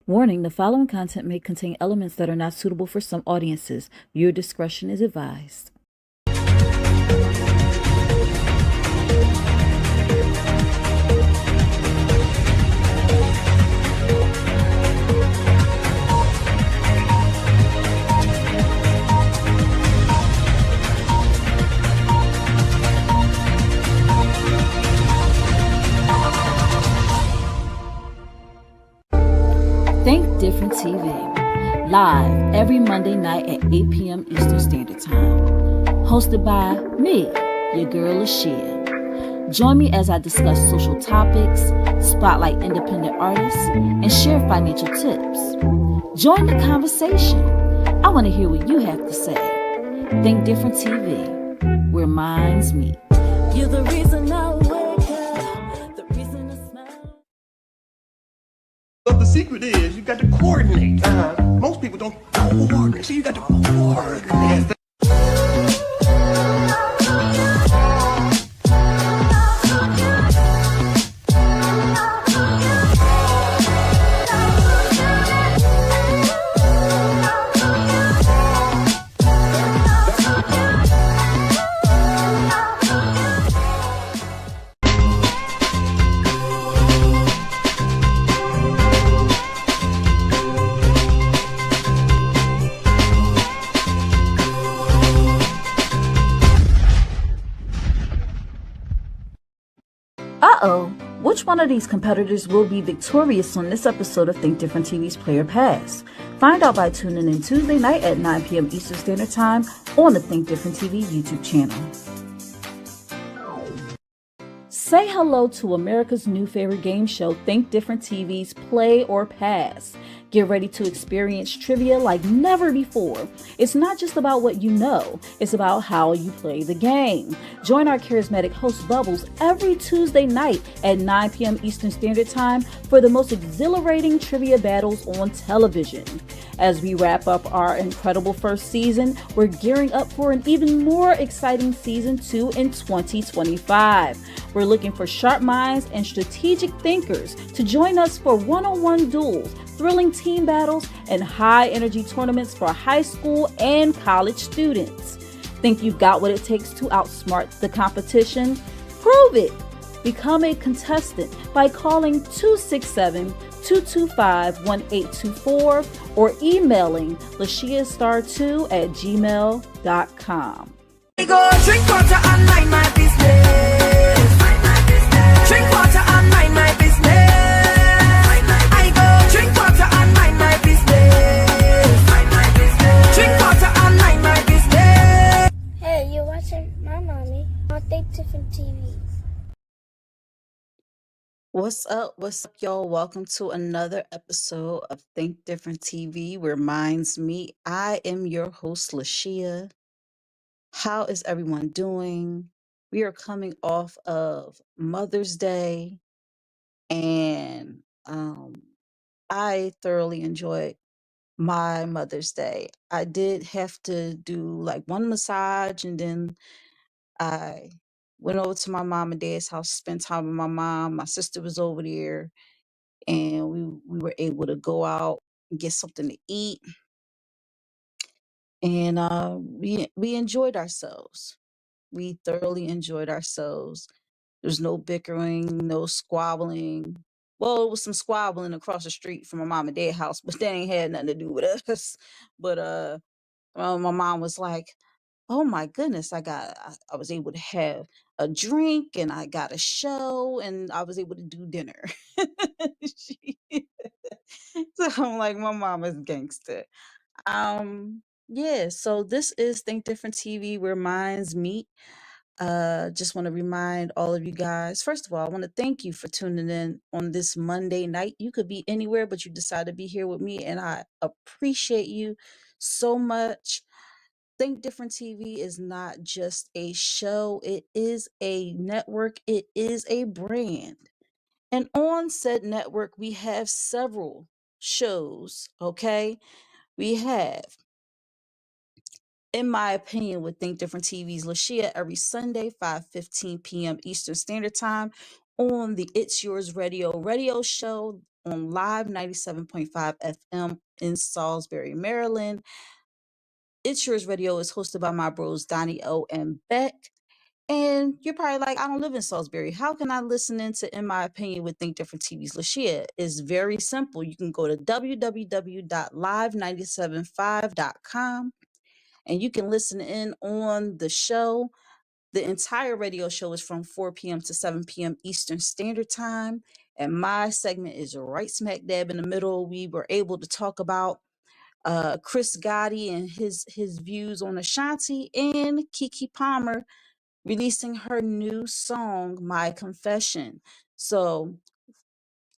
Warning, the following content may contain elements that are not suitable for some audiences. Your discretion is advised. Think Different TV, live every Monday night at 8 p.m. Eastern Standard Time. Hosted by me, your girl Lashia. Join me as I discuss social topics, spotlight independent artists, and share financial tips. Join the conversation. I want to hear what you have to say. Think Different TV, where minds meet. You're the reason I wake up, the reason I smile. But the secret is you got to coordinate. Most people don't coordinate, so you got to coordinate. Uh-oh, which one of these competitors will be victorious on this episode of Think Different TV's Player Pass? Find out by tuning in Tuesday night at 9 p.m. Eastern Standard Time on the Think Different TV YouTube channel. Say hello to America's new favorite game show, Think Different TV's Play or Pass. Get ready to experience trivia like never before. It's not just about what you know, it's about how you play the game. Join our charismatic host Bubbles every Tuesday night at 9 p.m. Eastern Standard Time for the most exhilarating trivia battles on television. As we wrap up our incredible first season, we're gearing up for an even more exciting season 2 in 2025. We're looking for sharp minds and strategic thinkers to join us for one-on-one duels, thrilling team battles, and high-energy tournaments for high school and college students. Think you've got what it takes to outsmart the competition? Prove it! Become a contestant by calling 267-225-1824 or emailing lashiastar2@gmail.com. Go drink water and mind my business. Drink water and mind my business. I go drink water and mind my business. Drink water and mind my business. Hey, you're watching my mommy on Think Different TV. What's up, y'all? Welcome to another episode of Think Different TV, where minds meet. I am your host, Lashia. How is everyone doing? We are coming off of Mother's Day, and I thoroughly enjoyed my Mother's Day. I did have to do like one massage, and then I went over to my mom and dad's house, spent time with my mom. My sister was over there, and we were able to go out and get something to eat, and we enjoyed ourselves. We thoroughly enjoyed ourselves. There's no bickering, no squabbling. Well, it was some squabbling across the street from my mom and dad house, but that ain't had nothing to do with us. But my mom was like, "Oh my goodness, I was able to have a drink, and I got a show, and I was able to do dinner." She- so I'm like, my mom is gangster. Yeah, so this is Think Different TV, where minds meet. Just want to remind all of you guys, first of all, I want to thank you for tuning in on this Monday night. You could be anywhere, but you decided to be here with me, and I appreciate you so much. Think Different TV is not just a show, it is a network, it is a brand. And on said network, we have several shows, okay? We have, in my opinion, with Think Different TV's Lashia every Sunday, 5:15 p.m. Eastern Standard Time on the It's Yours radio show on Live 97.5 FM in Salisbury, Maryland. It's Yours Radio is hosted by my bros Donnie O and Beck. And you're probably like, I don't live in Salisbury. How can I listen into In My Opinion with Think Different TV's Lashia? It's very simple. You can go to www.live975.com and you can listen in on the show. The entire radio show is from 4 p.m. to 7 p.m. Eastern Standard Time. And my segment is right smack dab in the middle. We were able to talk about Chris Gotti and his views on Ashanti, and Keke Palmer releasing her new song, My Confession. So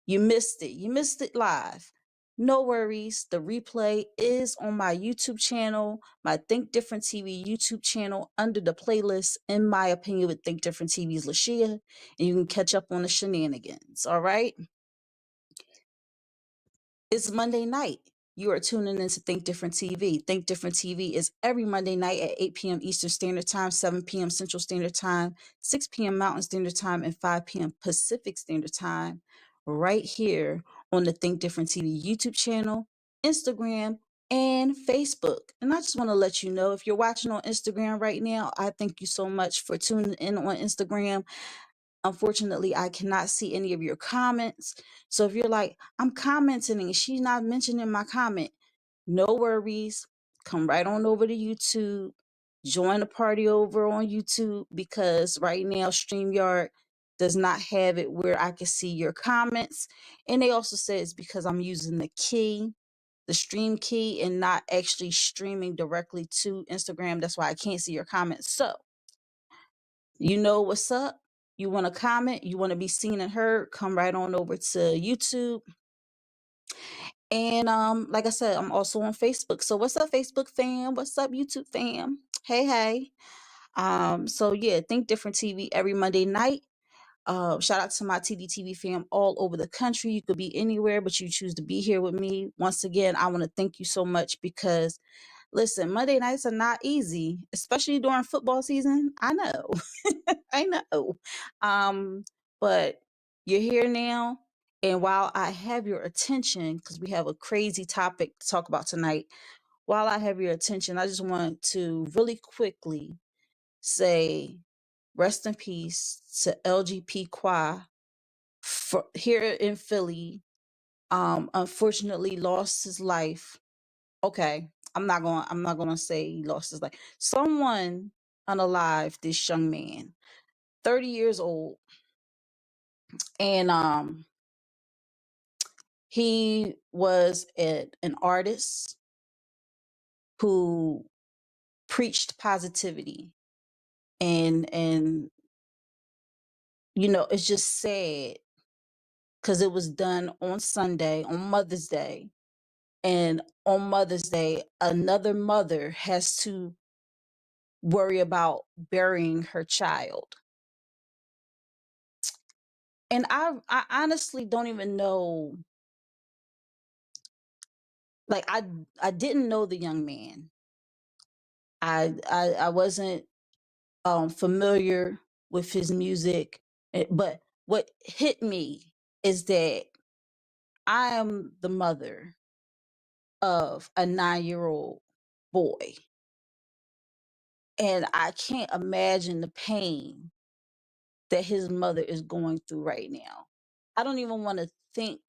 you missed it. You missed it live. No worries. The replay is on my YouTube channel, my Think Different TV YouTube channel, under the playlist In My Opinion with Think Different TV's Lashia, and you can catch up on the shenanigans. All right. It's Monday night. You are tuning into Think Different TV. Think Different TV is every Monday night at 8 p.m. Eastern Standard Time, 7 p.m. Central Standard Time, 6 p.m. Mountain Standard Time, and 5 p.m. Pacific Standard Time, right here on the Think Different TV YouTube channel, Instagram, and Facebook. And I just want to let you know, if you're watching on Instagram right now, I thank you so much for tuning in on Instagram. Unfortunately, I cannot see any of your comments. So if you're like, I'm commenting and she's not mentioning my comment, no worries. Come right on over to YouTube. Join the party over on YouTube, because right now StreamYard does not have it where I can see your comments. And they also say it's because I'm using the key, the stream key, and not actually streaming directly to Instagram. That's why I can't see your comments. So you know what's up. You want to comment, you want to be seen and heard, come right on over to YouTube. And like I said, I'm also on Facebook. So what's up, Facebook fam? What's up, YouTube fam? Hey, hey. So yeah, Think Different TV every Monday night. Shout out to my TDTV fam all over the country. You could be anywhere, but you choose to be here with me. Once again, I want to thank you so much, because listen, Monday nights are not easy, especially during football season. I know. I know. But you're here now. And while I have your attention, because we have a crazy topic to talk about tonight, while I have your attention, I just want to really quickly say rest in peace to LGP Qua here in Philly. Unfortunately lost his life. Okay, I'm not gonna say he lost his life. Someone unalived this young man, 30 years old, and he was an artist who preached positivity, and it's just sad because it was done on Sunday, on Mother's Day. And on Mother's Day, another mother has to worry about burying her child. And I honestly don't even know. Like, I didn't know the young man. I wasn't familiar with his music, but what hit me is that I am the mother of a 9-year-old boy, and I can't imagine the pain that his mother is going through right now. I don't even want to think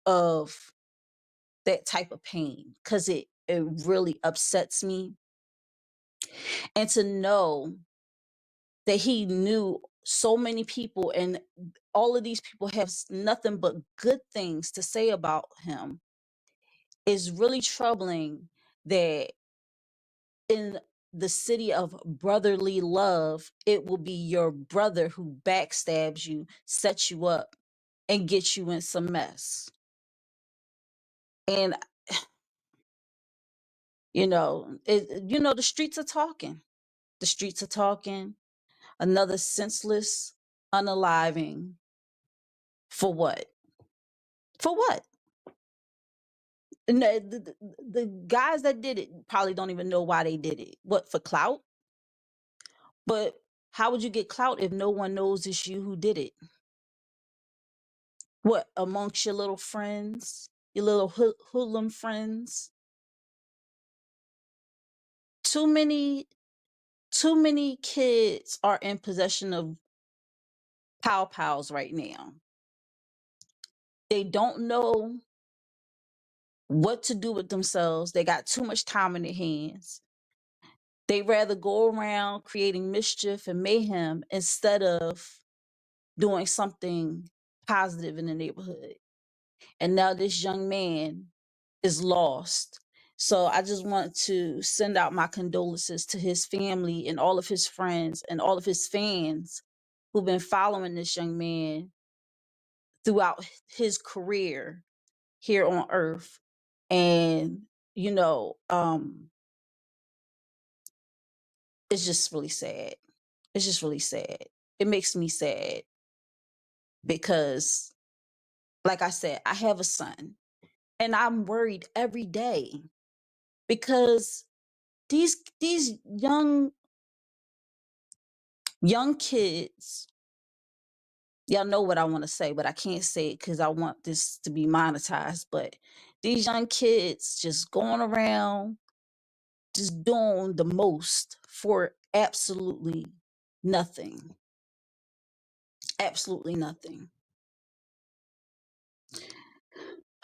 of that type of pain, because it really upsets me. And to know that he knew so many people, and all of these people have nothing but good things to say about him, is really troubling. That in the city of brotherly love, it will be your brother who backstabs you, sets you up, and gets you in some mess. And the streets are talking. The streets are talking. Another senseless unaliving. For what? For what? And the guys that did it probably don't even know why they did it. What, for clout? But how would you get clout if no one knows it's you who did it? What, amongst your little friends, your little hoodlum friends? Too many, too many kids are in possession of pow pows right now. They don't know what to do with themselves. They got too much time in their hands. They rather go around creating mischief and mayhem instead of doing something positive in the neighborhood. And now this young man is lost. So I just want to send out my condolences to his family and all of his friends and all of his fans who've been following this young man throughout his career here on earth. And you know, it's just really sad. It's just really sad. It makes me sad because, like I said, I have a son and I'm worried every day because these young kids, y'all know what I want to say, but I can't say it because I want this to be monetized. But these young kids just going around, just doing the most for absolutely nothing. Absolutely nothing.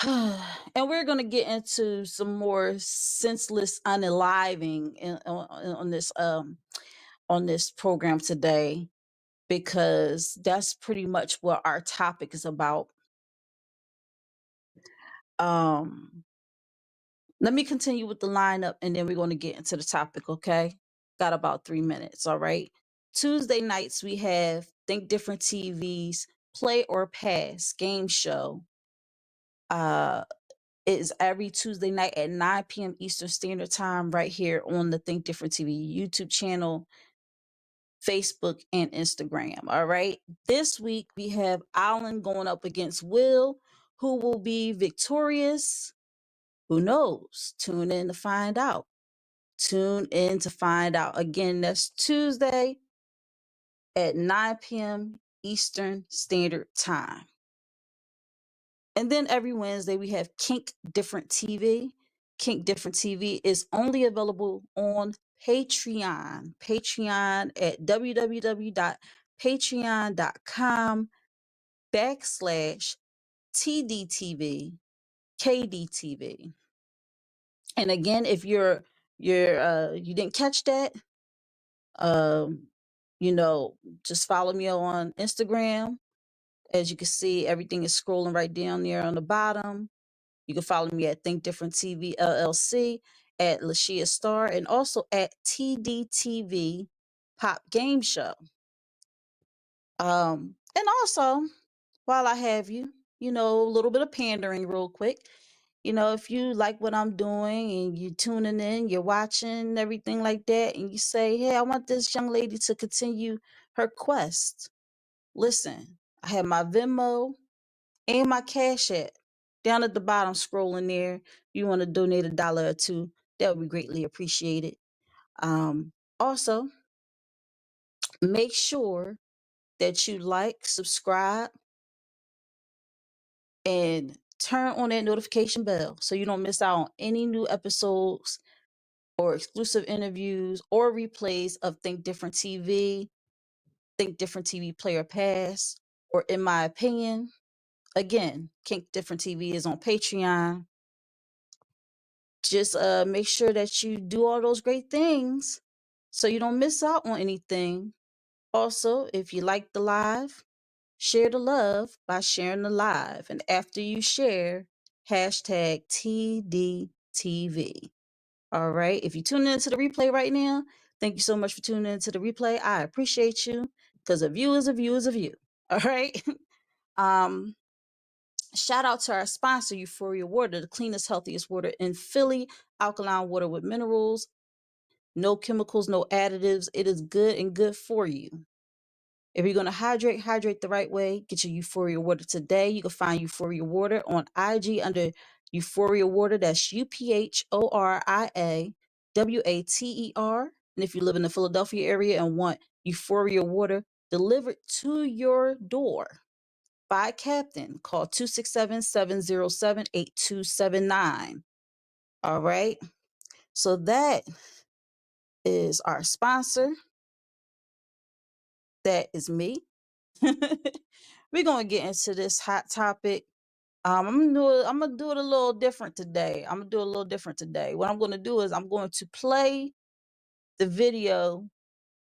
And we're going to get into some more senseless unaliving on this program today, because that's pretty much what our topic is about. Let me continue with the lineup and then we're going to get into the topic, okay? Got about 3 minutes, all right? Tuesday nights we have Think Different TV's Play or Pass game show. It is every Tuesday night at 9 p.m. Eastern Standard Time right here on the Think Different TV YouTube channel, Facebook, and Instagram. All right. This week we have Alan going up against Will. Who will be victorious? Who knows? Tune in to find out. Tune in to find out. Again, that's Tuesday at 9 p.m. Eastern Standard Time. And then every Wednesday we have Kink Different TV. Kink Different TV is only available on Patreon. Patreon at www.patreon.com/TDTV KDTV. And again, if you didn't catch that, you know, just follow me on Instagram. As you can see, everything is scrolling right down there on the bottom. You can follow me at Think Different TV LLC, at Lashia Star, and also at TDTV Pop Game Show. And also, while I have you, you know, a little bit of pandering real quick. You know, if you like what I'm doing and you're tuning in, you're watching, everything like that, and you say, hey, I want this young lady to continue her quest. Listen, I have my Venmo and my Cash App down at the bottom scrolling there. You want to donate $1 or $2, that would be greatly appreciated. Also, make sure that you like, subscribe, and turn on that notification bell so you don't miss out on any new episodes or exclusive interviews or replays of Think Different TV, Think Different TV Player Pass, or In My Opinion. Again, Think Different TV is on Patreon. Just make sure that you do all those great things so you don't miss out on anything. Also, if you like the live, share the love by sharing the live. And after you share, hashtag TDTV. All right. If you're tuning into the replay right now, thank you so much for tuning into the replay. I appreciate you because a view is a view is a view. All right. Shout out to our sponsor, Euphoria Water, the cleanest, healthiest water in Philly. Alkaline water with minerals, no chemicals, no additives. It is good and good for you. If you're going to hydrate the right way, get your Euphoria Water today. You can find Euphoria Water on IG under Euphoria Water. That's UPHORIAWATER. And if you live in the Philadelphia area and want Euphoria Water delivered to your door, by a captain. Call 267-707-8279. All right. So that is our sponsor. That is me. We're gonna get into this hot topic. I'm gonna do it a little different today. What I'm gonna do is I'm going to play the video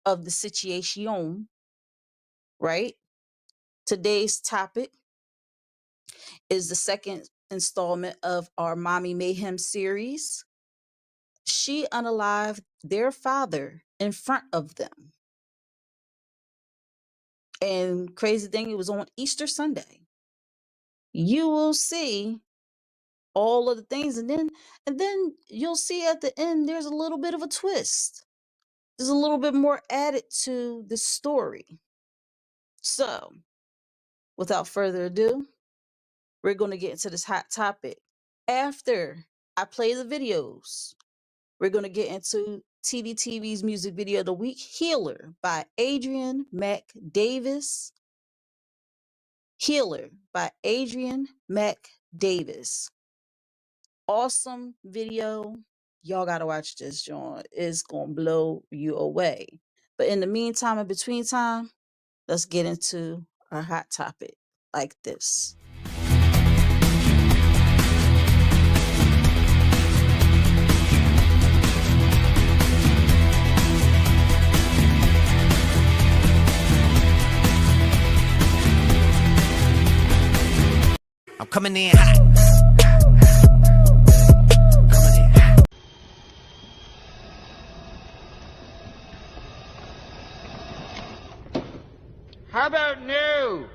of the situation. Right. Today's topic is the second installment of our Mommy Mayhem series. She unalived their father in front of them. And crazy thing, it was on Easter Sunday. You will see all of the things, and then you'll see at the end there's a little bit of a twist. There's a little bit more added to the story. So, without further ado, we're going to get into this hot topic. After I play the videos, we're going to get into TDTV's music video of the week, Healer by Adrian Mac Davis. Healer by Adrian Mac Davis. Awesome video. Y'all got to watch this, John. It's going to blow you away. But in the meantime, in between time, let's get into our hot topic like this. I'm coming in hot. How about new?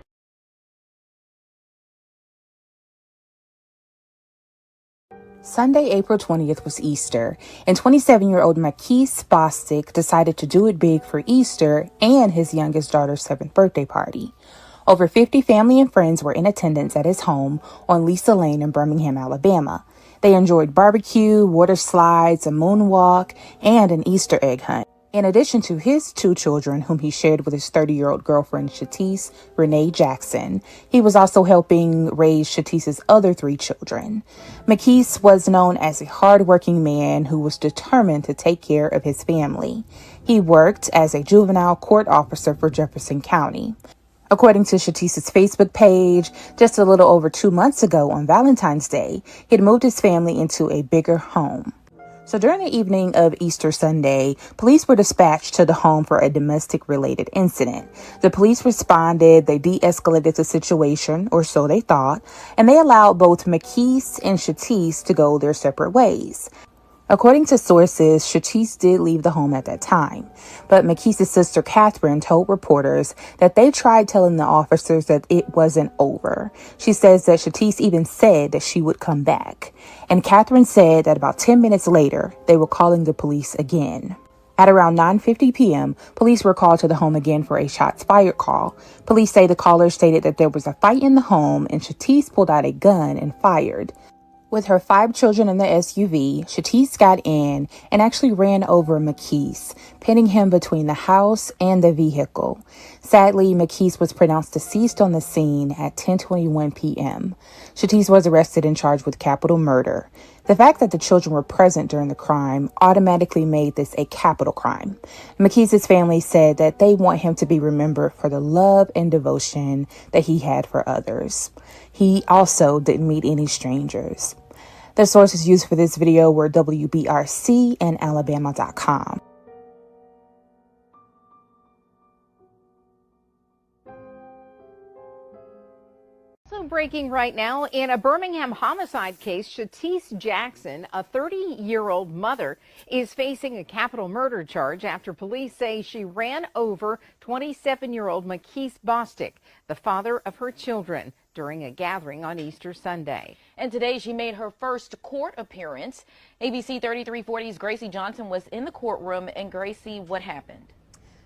Sunday, April 20th was Easter, and 27-year-old Makis Bostic decided to do it big for Easter and his youngest daughter's 7th birthday party. Over 50 family and friends were in attendance at his home on Lisa Lane in Birmingham, Alabama. They enjoyed barbecue, water slides, a moonwalk, and an Easter egg hunt. In addition to his 2 children, whom he shared with his 30-year-old girlfriend, Shatise Renee Jackson, he was also helping raise Shatice's other 3 children. Makis was known as a hardworking man who was determined to take care of his family. He worked as a juvenile court officer for Jefferson County. According to Shatice's Facebook page, just a little over 2 months ago on Valentine's Day, he'd moved his family into a bigger home. So during the evening of Easter Sunday, police were dispatched to the home for a domestic-related incident. The police responded, they de-escalated the situation, or so they thought, and they allowed both Makis and Shatise to go their separate ways. According to sources, Shatise did leave the home at that time, but Makis' sister Catherine told reporters that they tried telling the officers that it wasn't over. She says that Shatise even said that she would come back, and Catherine said that about 10 minutes later, they were calling the police again. At around 9:50 p.m., police were called to the home again for a shots fired call. Police say the caller stated that there was a fight in the home and Shatise pulled out a gun and fired. With her 5 children in the SUV, Shatise got in and actually ran over Makis, pinning him between the house and the vehicle. Sadly, Makis was pronounced deceased on the scene at 10:21 p.m. Shatise was arrested and charged with capital murder. The fact that the children were present during the crime automatically made this a capital crime. Makis' family said that they want him to be remembered for the love and devotion that he had for others. He also didn't meet any strangers. The sources used for this video were WBRC and Alabama.com. Also breaking right now, in a Birmingham homicide case, Shatise Jackson, a 30-year-old mother, is facing a capital murder charge after police say she ran over 27-year-old Makis Bostic, the father of her children, during a gathering on Easter Sunday. And today she made her first court appearance. ABC 3340's Gracie Johnson was in the courtroom. And Gracie, what happened?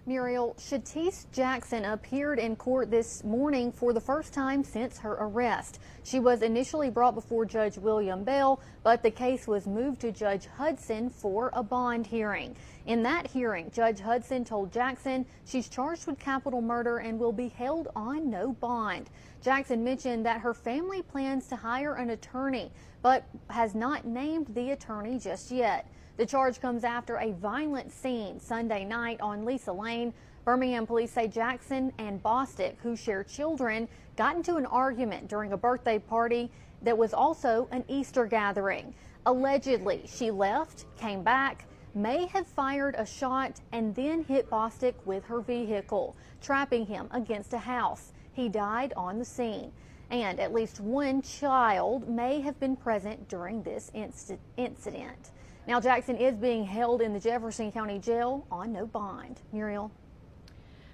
Muriel, Shatise Jackson appeared in court this morning for the first time since her arrest. She was initially brought before Judge William Bell, but the case was moved to Judge Hudson for a bond hearing. In that hearing, Judge Hudson told Jackson she's charged with capital murder and will be held on no bond. Jackson mentioned that her family plans to hire an attorney, but has not named the attorney just yet. The charge comes after a violent scene Sunday night on Lisa Lane. Birmingham police say Jackson and Bostic, who share children, got into an argument during a birthday party that was also an Easter gathering. Allegedly, she left, came back, may have fired a shot, and then hit Bostic with her vehicle, trapping him against a house. He died on the scene. And at least one child may have been present during this incident. Now, Jackson is being held in the Jefferson County Jail on no bond. Muriel.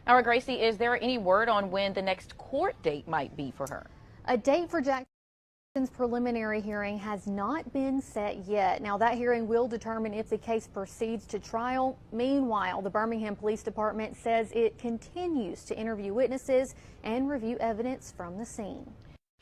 All right, Gracie, is there any word on when the next court date might be for her? A date for Jackson's preliminary hearing has not been set yet. Now, that hearing will determine if the case proceeds to trial. Meanwhile, the Birmingham Police Department says it continues to interview witnesses and review evidence from the scene.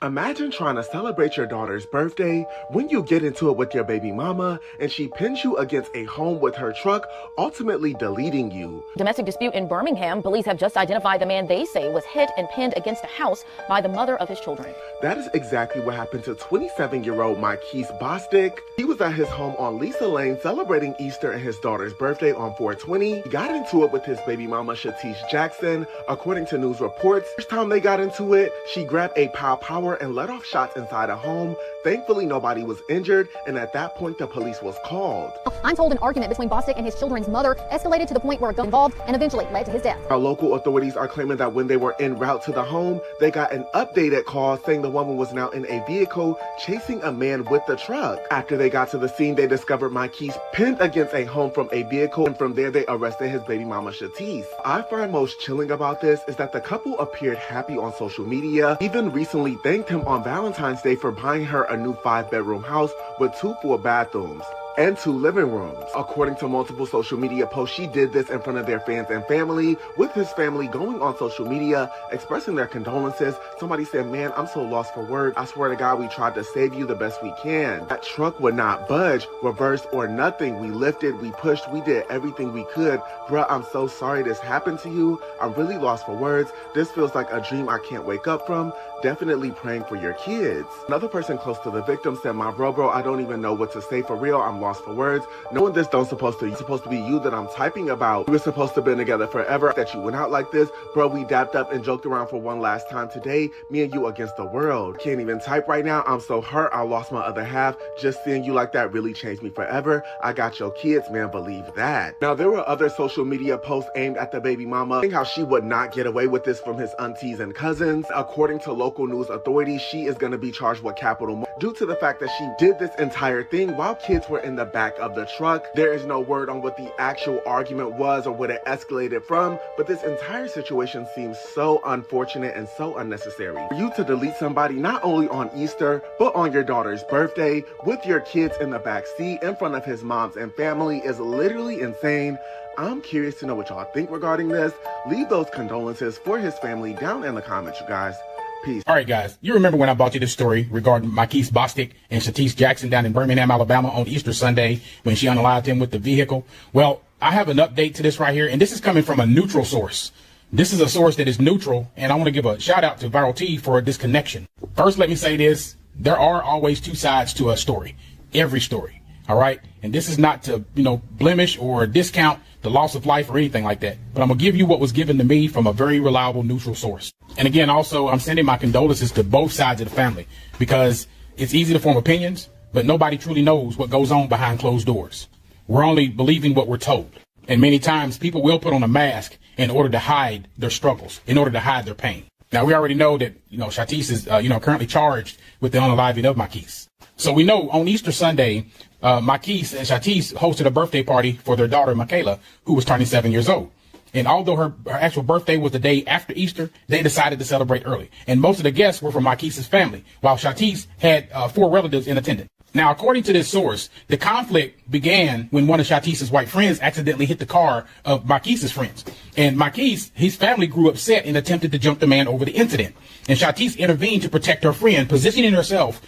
Imagine trying to celebrate your daughter's birthday when you get into it with your baby mama and she pins you against a home with her truck, ultimately deleting you. Domestic dispute in Birmingham. Police have just identified the man they say was hit and pinned against a house by the mother of his children. That is exactly what happened to 27-year-old Marquise Bostic. He was at his home on Lisa Lane celebrating Easter and his daughter's birthday on 4/20. He got into it with his baby mama, Shatise Jackson. According to news reports, first time they got into it, she grabbed a power and let off shots inside a home. Thankfully, nobody was injured, and at that point, the police was called. I'm told an argument between Bostic and his children's mother escalated to the point where a gun involved and eventually led to his death. Our local authorities are claiming that when they were en route to the home, they got an updated call saying the woman was now in a vehicle chasing a man with the truck. After they got to the scene, they discovered Marquise pinned against a home from a vehicle, and from there, they arrested his baby mama, Shatise. I find most chilling about this is that the couple appeared happy on social media, even recently thanked him on Valentine's Day for buying her a new 5-bedroom house with 2 full bathrooms and 2 living rooms. According to multiple social media posts, she did this in front of their fans and family, with his family going on social media, expressing their condolences. Somebody said, "Man, I'm so lost for words. I swear to God, we tried to save you the best we can." That truck would not budge, reverse or nothing. We lifted, we pushed, we did everything we could. Bruh, I'm so sorry this happened to you. I'm really lost for words. This feels like a dream I can't wake up from. Definitely praying for your kids. Another person close to the victim said, "My bro, I don't even know what to say for real. I'm lost for words. Knowing this it's supposed to be you that I'm typing about. We were supposed to have been together forever. That you went out like this. Bro, we dapped up and joked around for one last time today. Me and you against the world. Can't even type right now. I'm so hurt. I lost my other half. Just seeing you like that really changed me forever. I got your kids, man. Believe that." Now, there were other social media posts aimed at the baby mama, saying how she would not get away with this from his aunties and cousins. According to local news authorities, she is going to be charged with capital murder due to the fact that she did this entire thing while kids were in the back of the truck. There is no word on what the actual argument was or what it escalated from, but this entire situation seems so unfortunate and so unnecessary. For you to delete somebody not only on Easter, but on your daughter's birthday, with your kids in the back seat in front of his moms and family, is literally insane. I'm curious to know what y'all think regarding this. Leave those condolences for his family down in the comments, you guys. Peace. All right, guys, you remember when I brought you this story regarding Marquise Bostic and Shatise Jackson down in Birmingham, Alabama on Easter Sunday when she unalived him with the vehicle? Well, I have an update to this right here, and this is coming from a neutral source. This is a source that is neutral, and I want to give a shout out to Viral T for this connection. First, let me say this. There are always 2 sides to a story, every story. All right. And this is not to, blemish or discount the loss of life or anything like that. But I'm going to give you what was given to me from a very reliable neutral source. And again, also, I'm sending my condolences to both sides of the family, because it's easy to form opinions, but nobody truly knows what goes on behind closed doors. We're only believing what we're told. And many times people will put on a mask in order to hide their struggles, in order to hide their pain. Now, we already know that, Shatise is, currently charged with the unaliving of Marquise. So we know on Easter Sunday, Marquise and Shatise hosted a birthday party for their daughter, Michaela, who was turning 7 years old. And although her actual birthday was the day after Easter, they decided to celebrate early. And most of the guests were from Marquise's family, while Shatise had 4 relatives in attendance. Now, according to this source, the conflict began when one of Shatice's white friends accidentally hit the car of Marquise's friends. And Marquise, his family grew upset and attempted to jump the man over the incident. And Shatice intervened to protect her friend, positioning herself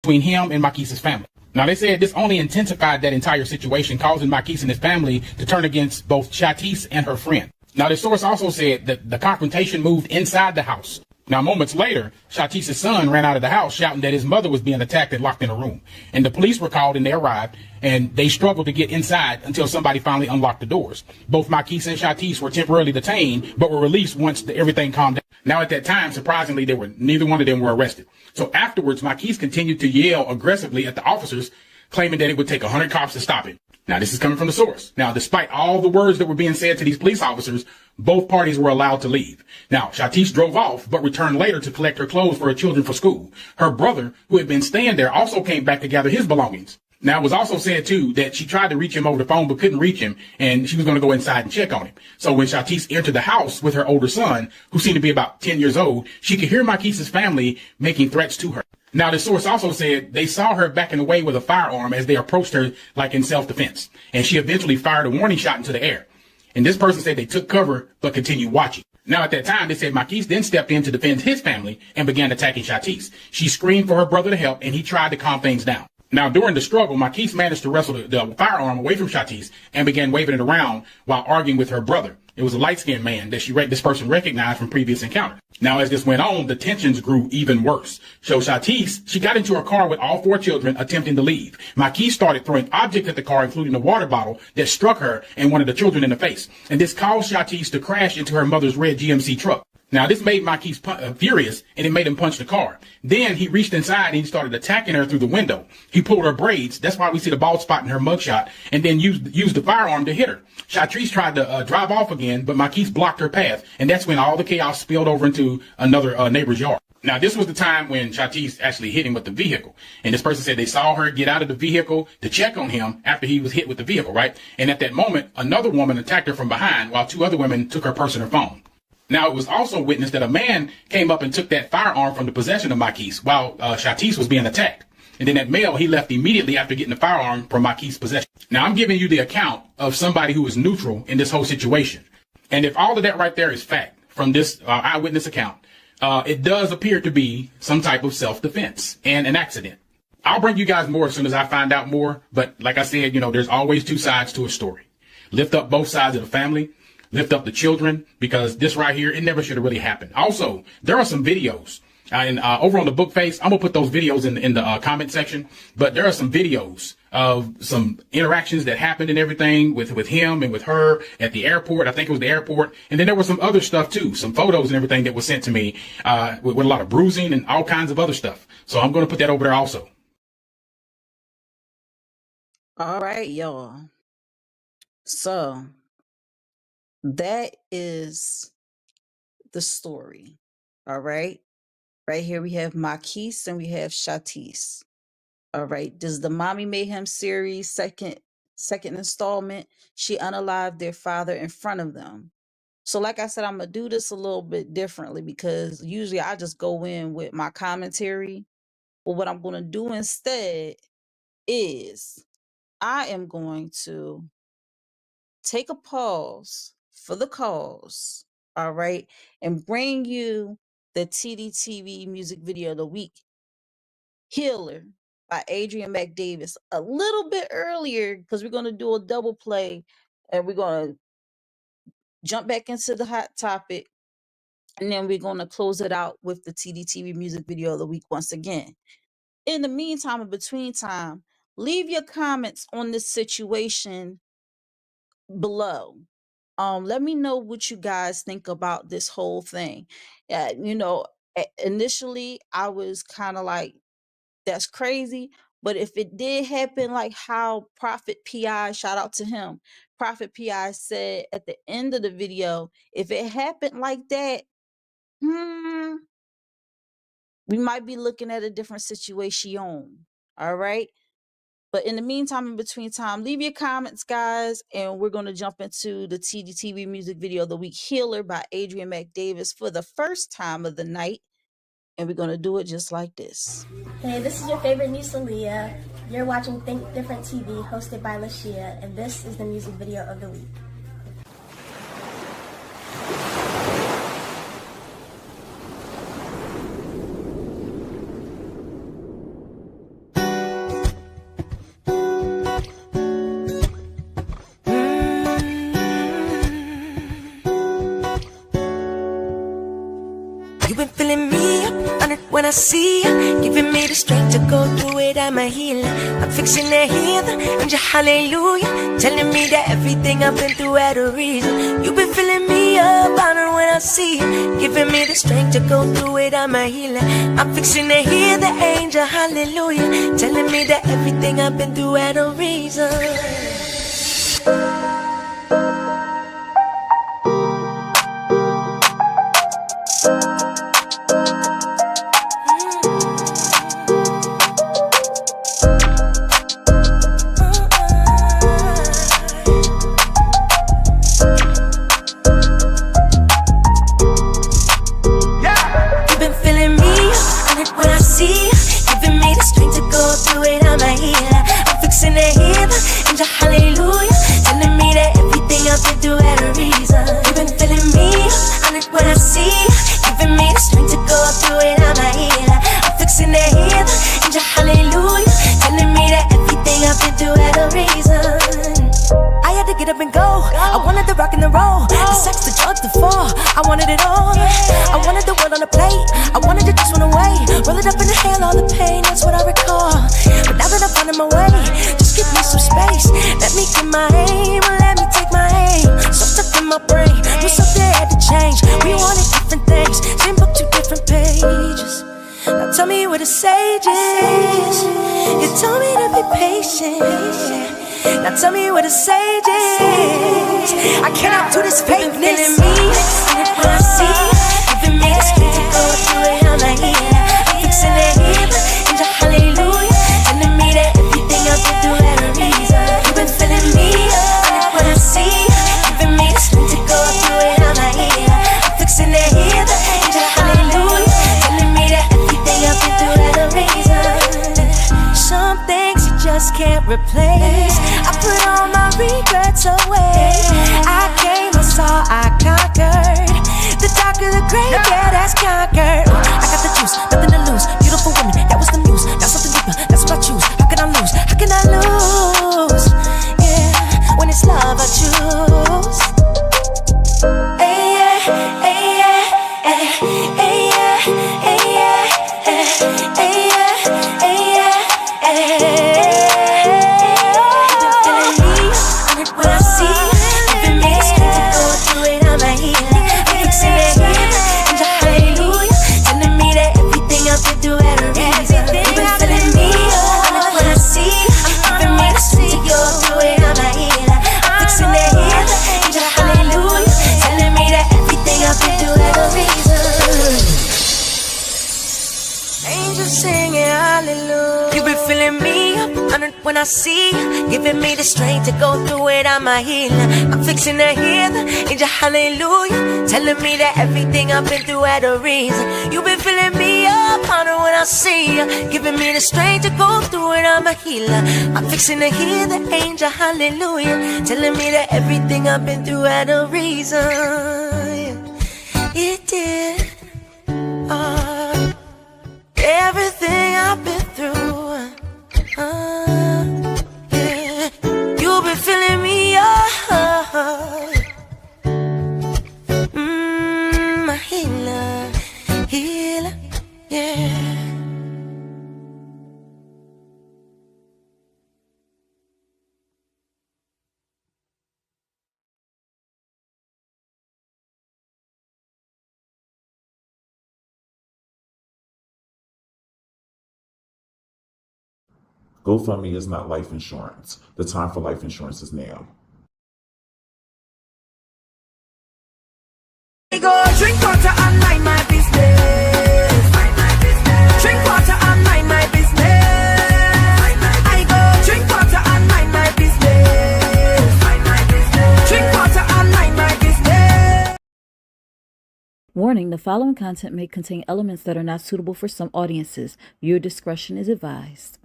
between him and Marquise's family. Now, they said this only intensified that entire situation, causing Marquise and his family to turn against both Shatice and her friend. Now, the source also said that the confrontation moved inside the house. Now, moments later, Shatice's son ran out of the house shouting that his mother was being attacked and locked in a room. And the police were called and they arrived, and they struggled to get inside until somebody finally unlocked the doors. Both Marquise and Shatice were temporarily detained, but were released once everything calmed down. Now, at that time, surprisingly, neither one of them were arrested. So afterwards, Marquise continued to yell aggressively at the officers, claiming that it would take 100 cops to stop him. Now, this is coming from the source. Now, despite all the words that were being said to these police officers, both parties were allowed to leave. Now, Shatice drove off, but returned later to collect her clothes for her children for school. Her brother, who had been staying there, also came back to gather his belongings. Now, it was also said, too, that she tried to reach him over the phone, but couldn't reach him, and she was going to go inside and check on him. So when Shatice entered the house with her older son, who seemed to be about 10 years old, she could hear Marquise's family making threats to her. Now, the source also said they saw her backing away with a firearm as they approached her, like in self-defense. And she eventually fired a warning shot into the air. And this person said they took cover, but continued watching. Now, at that time, they said Marquise then stepped in to defend his family and began attacking Shatice. She screamed for her brother to help, and he tried to calm things down. Now, during the struggle, Marquise managed to wrestle the firearm away from Shatice and began waving it around while arguing with her brother. It was a light-skinned man that this person recognized from previous encounters. Now, as this went on, the tensions grew even worse. So Shatice, she got into her car with all 4 children attempting to leave. Marquise started throwing objects at the car, including a water bottle that struck her and one of the children in the face. And this caused Shatice to crash into her mother's red GMC truck. Now, this made Marquise furious, and it made him punch the car. Then he reached inside and he started attacking her through the window. He pulled her braids. That's why we see the bald spot in her mugshot, and then used the firearm to hit her. Shatice tried to drive off again, but Marquise blocked her path, and that's when all the chaos spilled over into another neighbor's yard. Now, this was the time when Shatice actually hit him with the vehicle. And this person said they saw her get out of the vehicle to check on him after he was hit with the vehicle, right? And at that moment, another woman attacked her from behind while 2 other women took her purse and her phone. Now, it was also witnessed that a man came up and took that firearm from the possession of Marquise while Shatice was being attacked. And then that male, he left immediately after getting the firearm from Marquise's possession. Now, I'm giving you the account of somebody who is neutral in this whole situation. And if all of that right there is fact from this eyewitness account, it does appear to be some type of self-defense and an accident. I'll bring you guys more as soon as I find out more. But like I said, there's always 2 sides to a story. Lift up both sides of the family. Lift up the children, because this right here, it never should have really happened. Also, there are some videos and over on the book face. I'm gonna put those videos in the comment section, but there are some videos of some interactions that happened and everything with him and with her at the airport. I think it was the airport. And then there was some other stuff too, some photos and everything that was sent to me with a lot of bruising and all kinds of other stuff. So I'm going to put that over there also. All right, y'all. So that is the story. All right. Right here we have Marquise and we have Shatice. All right. This is the Mommy Mayhem series, second installment. She unalived their father in front of them. So like I said, I'm gonna do this a little bit differently because usually I just go in with my commentary. But what I'm gonna do instead is I am going to take a pause for the cause, all right, and bring you the TDTV music video of the week, Healer by Adrian McDavis, a little bit earlier because we're going to do a double play and we're going to jump back into the hot topic, and then we're going to close it out with the TDTV music video of the week once again. In the meantime, in between time, leave your comments on this situation below. Let me know what you guys think about this whole thing. Initially I was kind of like, that's crazy. But if it did happen, like how Prophet PI, shout out to him, Prophet PI said at the end of the video, if it happened like that, we might be looking at a different situation. All right. But in the meantime, in between time, leave your comments, guys, and we're going to jump into the TDTV music video of the week, Healer by Adrian McDavis, for the first time of the night. and we're going to do it just like this. Hey, this is your favorite niece, Aaliyah. You're watching Think Different TV, hosted by Lashia, and this is the music video of the week. You've been filling me up on it when I see you, giving me the strength to go through it. I'm a healer. I'm fixing to hear the angel hallelujah, telling me that everything I've been through had a reason. You've been filling me up on it when I see you, giving me the strength to go through it. I'm a healer. I'm fixing to hear the angel hallelujah, telling me that everything I've been through had a reason. Now tell me what a sage is. I cannot do this fakeness. Me, when I see you, giving me the strength to go through it. I'm like, yeah, I'm fixing it here, angel hallelujah, telling me that everything I've been through had a reason. You've been filling me up when I see you, giving me the strength to go through it. I'm like, yeah, I'm fixing it here, angel hallelujah, telling me that everything I've been through had a reason. Some things you just can't replace. I put all my regrets away. I came, I saw, I conquered. The darker the gray, yeah, that's conquered. I got the juice, nothing to lose. Beautiful woman, that was the muse. Now something deeper, that's what I choose. How can I lose? How can I lose? Yeah, when it's love I choose. Hey, yeah, hey, yeah, hey, hey, yeah, hey, yeah, hey, hey, yeah, hey, yeah, hey. When I see you, giving me the strength to go through it, I'm a healer. I'm fixing to hear the angel hallelujah, telling me that everything I've been through had a reason. You've been filling me up on it when I see you, giving me the strength to go through it, I'm a healer. I'm fixing to hear the angel hallelujah, telling me that everything I've been through had a reason. It did. Everything I've been through. Yeah, you've been filling me up. My healer, healer, yeah. GoFundMe is not life insurance. The time for life insurance is now. Go drink water and mind my business. Drink water and mind my business. I go drink water and mind my business. Drink water and mind my business. Warning, the following content may contain elements that are not suitable for some audiences. Your discretion is advised.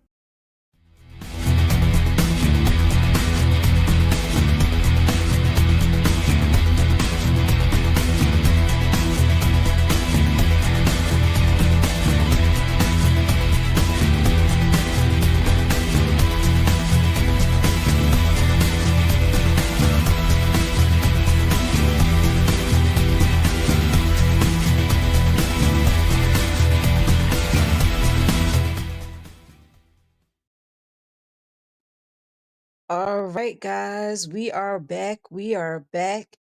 All right, guys, we are back. We are back.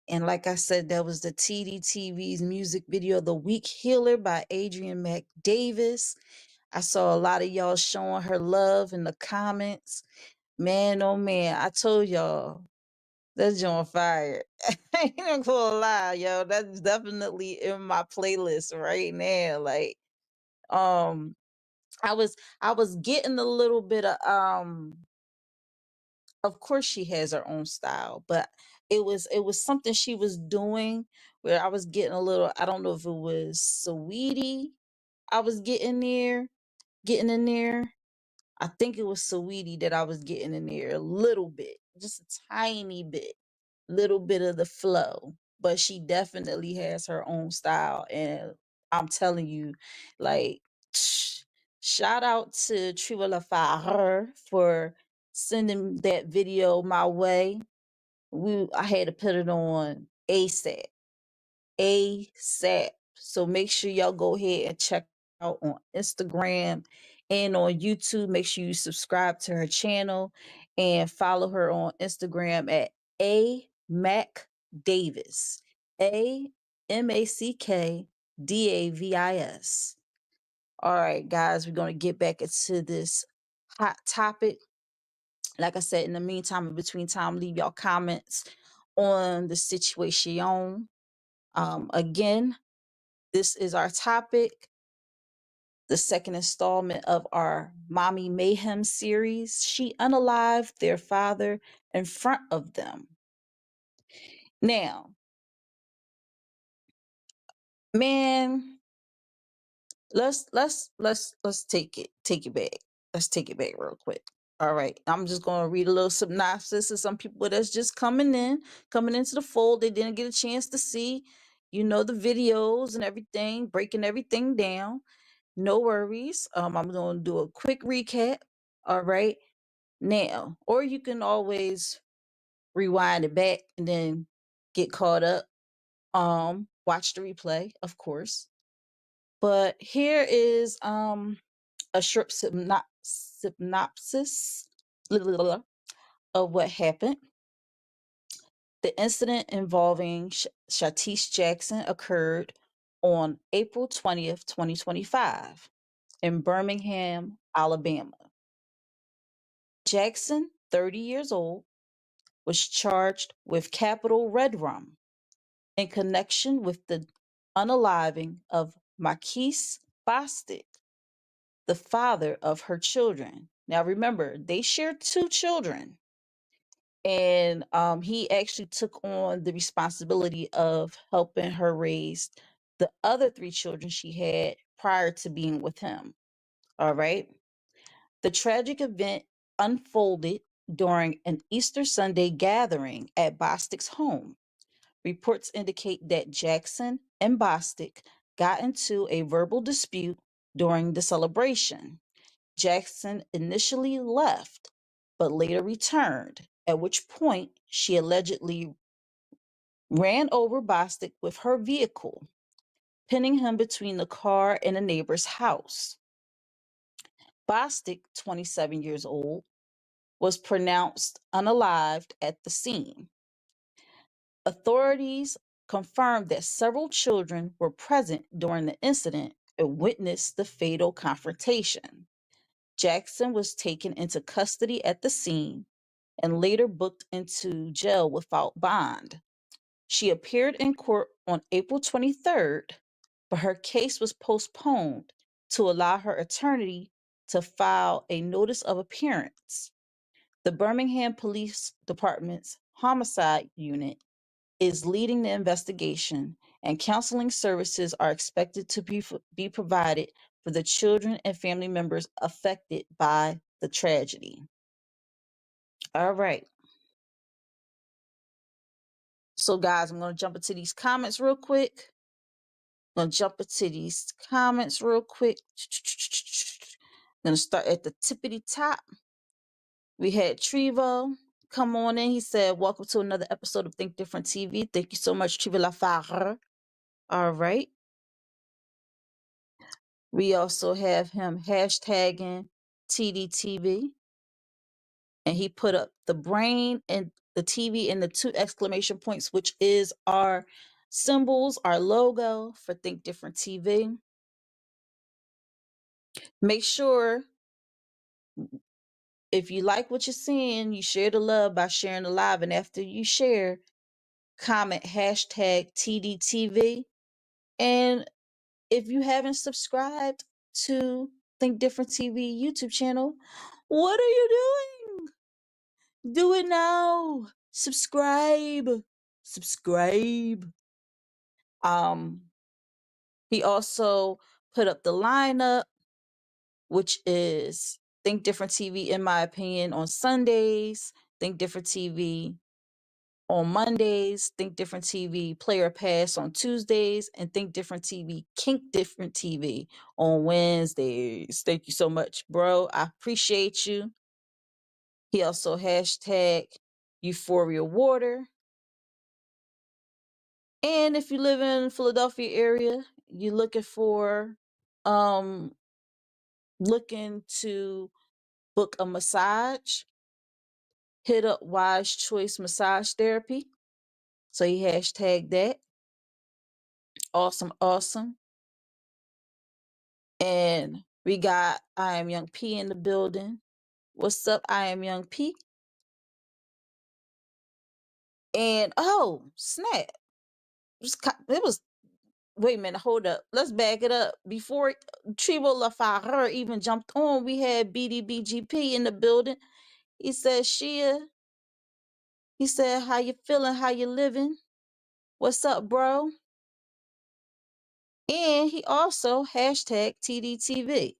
And like I said, that was the TDTV's music video, The Weak Healer by Adrian McDavis. I saw a lot of y'all showing her love in the comments. Man, oh man, I told y'all, that's on fire. I ain't gonna lie, yo. That's definitely in my playlist right now. Like, I was getting a little bit of course she has her own style, but it was something she was doing where I was getting a little, I don't know if it was Saweetie I was getting in there. I think it was Saweetie that I was getting in there a little bit, just a tiny bit, little bit of the flow. But she definitely has her own style, and I'm telling you, like, shout out to Trivola Fire for sending that video my way. I had to put it on ASAP. ASAP. So make sure y'all go ahead and check out on Instagram and on YouTube. Make sure you subscribe to her channel and follow her on Instagram at A Mac Davis. AMACKDAVIS. All right, guys, we're gonna get back into this hot topic. Like I said, in the meantime, in between time, leave y'all comments on the situation. Again, this is our topic, the second installment of our Mommy Mayhem series. She unalived their father in front of them. Now, man, let's take it back. Let's take it back real quick. All right, I'm just gonna read a little synopsis of some people that's just coming into the fold. They didn't get a chance to see, the videos and everything, breaking everything down. No worries. I'm going to do a quick recap. All right. Now, or you can always rewind it back and then get caught up. Watch the replay, of course. But here is a short synopsis of what happened. The incident involving Shatice Jackson occurred on April 20th, 2025 in Birmingham, Alabama. Jackson, 30 years old, was charged with capital red rum in connection with the unaliving of Marquise Bostic, the father of her children. Now remember, they shared 2 children, and he actually took on the responsibility of helping her raise the other 3 children she had prior to being with him. All right. The tragic event unfolded during an Easter Sunday gathering at Bostic's home. Reports indicate that Jackson and Bostic got into a verbal dispute during the celebration. Jackson initially left, but later returned, at which point she allegedly ran over Bostic with her vehicle, pinning him between the car and a neighbor's house. Bostic, 27 years old, was pronounced unalived at the scene. Authorities confirmed that several children were present during the incident and witnessed the fatal confrontation. Jackson was taken into custody at the scene and later booked into jail without bond. She appeared in court on April 23rd, but her case was postponed to allow her attorney to file a notice of appearance. The Birmingham Police Department's homicide unit is leading the investigation, and counseling services are expected to be provided for the children and family members affected by the tragedy. All right. So, guys, I'm going to jump into these comments real quick. I'm going to start at the tippity top. We had Trevo come on in. He said, welcome to another episode of Think Different TV. Thank you so much, Trevo Lafare. All right. We also have him hashtagging TDTV. And he put up the brain and the TV and the 2 exclamation points, which is our symbols, our logo for Think Different TV. Make sure if you like what you're seeing, you share the love by sharing the live. And after you share, comment hashtag TDTV. And if you haven't subscribed to Think Different TV YouTube channel, what are you doing? Do it now. Subscribe. He also put up the lineup, which is Think Different TV, in my opinion, on Sundays, Think Different TV on Mondays, Think Different TV Player Pass on Tuesdays, and Think Different TV Kink Different TV on Wednesdays. Thank you so much, bro. I appreciate you. He also hashtag Euphoria Water. And if you live in Philadelphia area, you're looking to book a massage, hit up Wise Choice Massage Therapy. So he hashtagged that. Awesome. And we got I Am Young P in the building. What's up, I Am Young P? And oh, snap. Wait a minute, hold up. Let's back it up. Before Trevo Lafare even jumped on, we had BDBGP in the building. He said, Shia. He said, how you feeling? How you living? What's up, bro? And he also hashtag TDTV.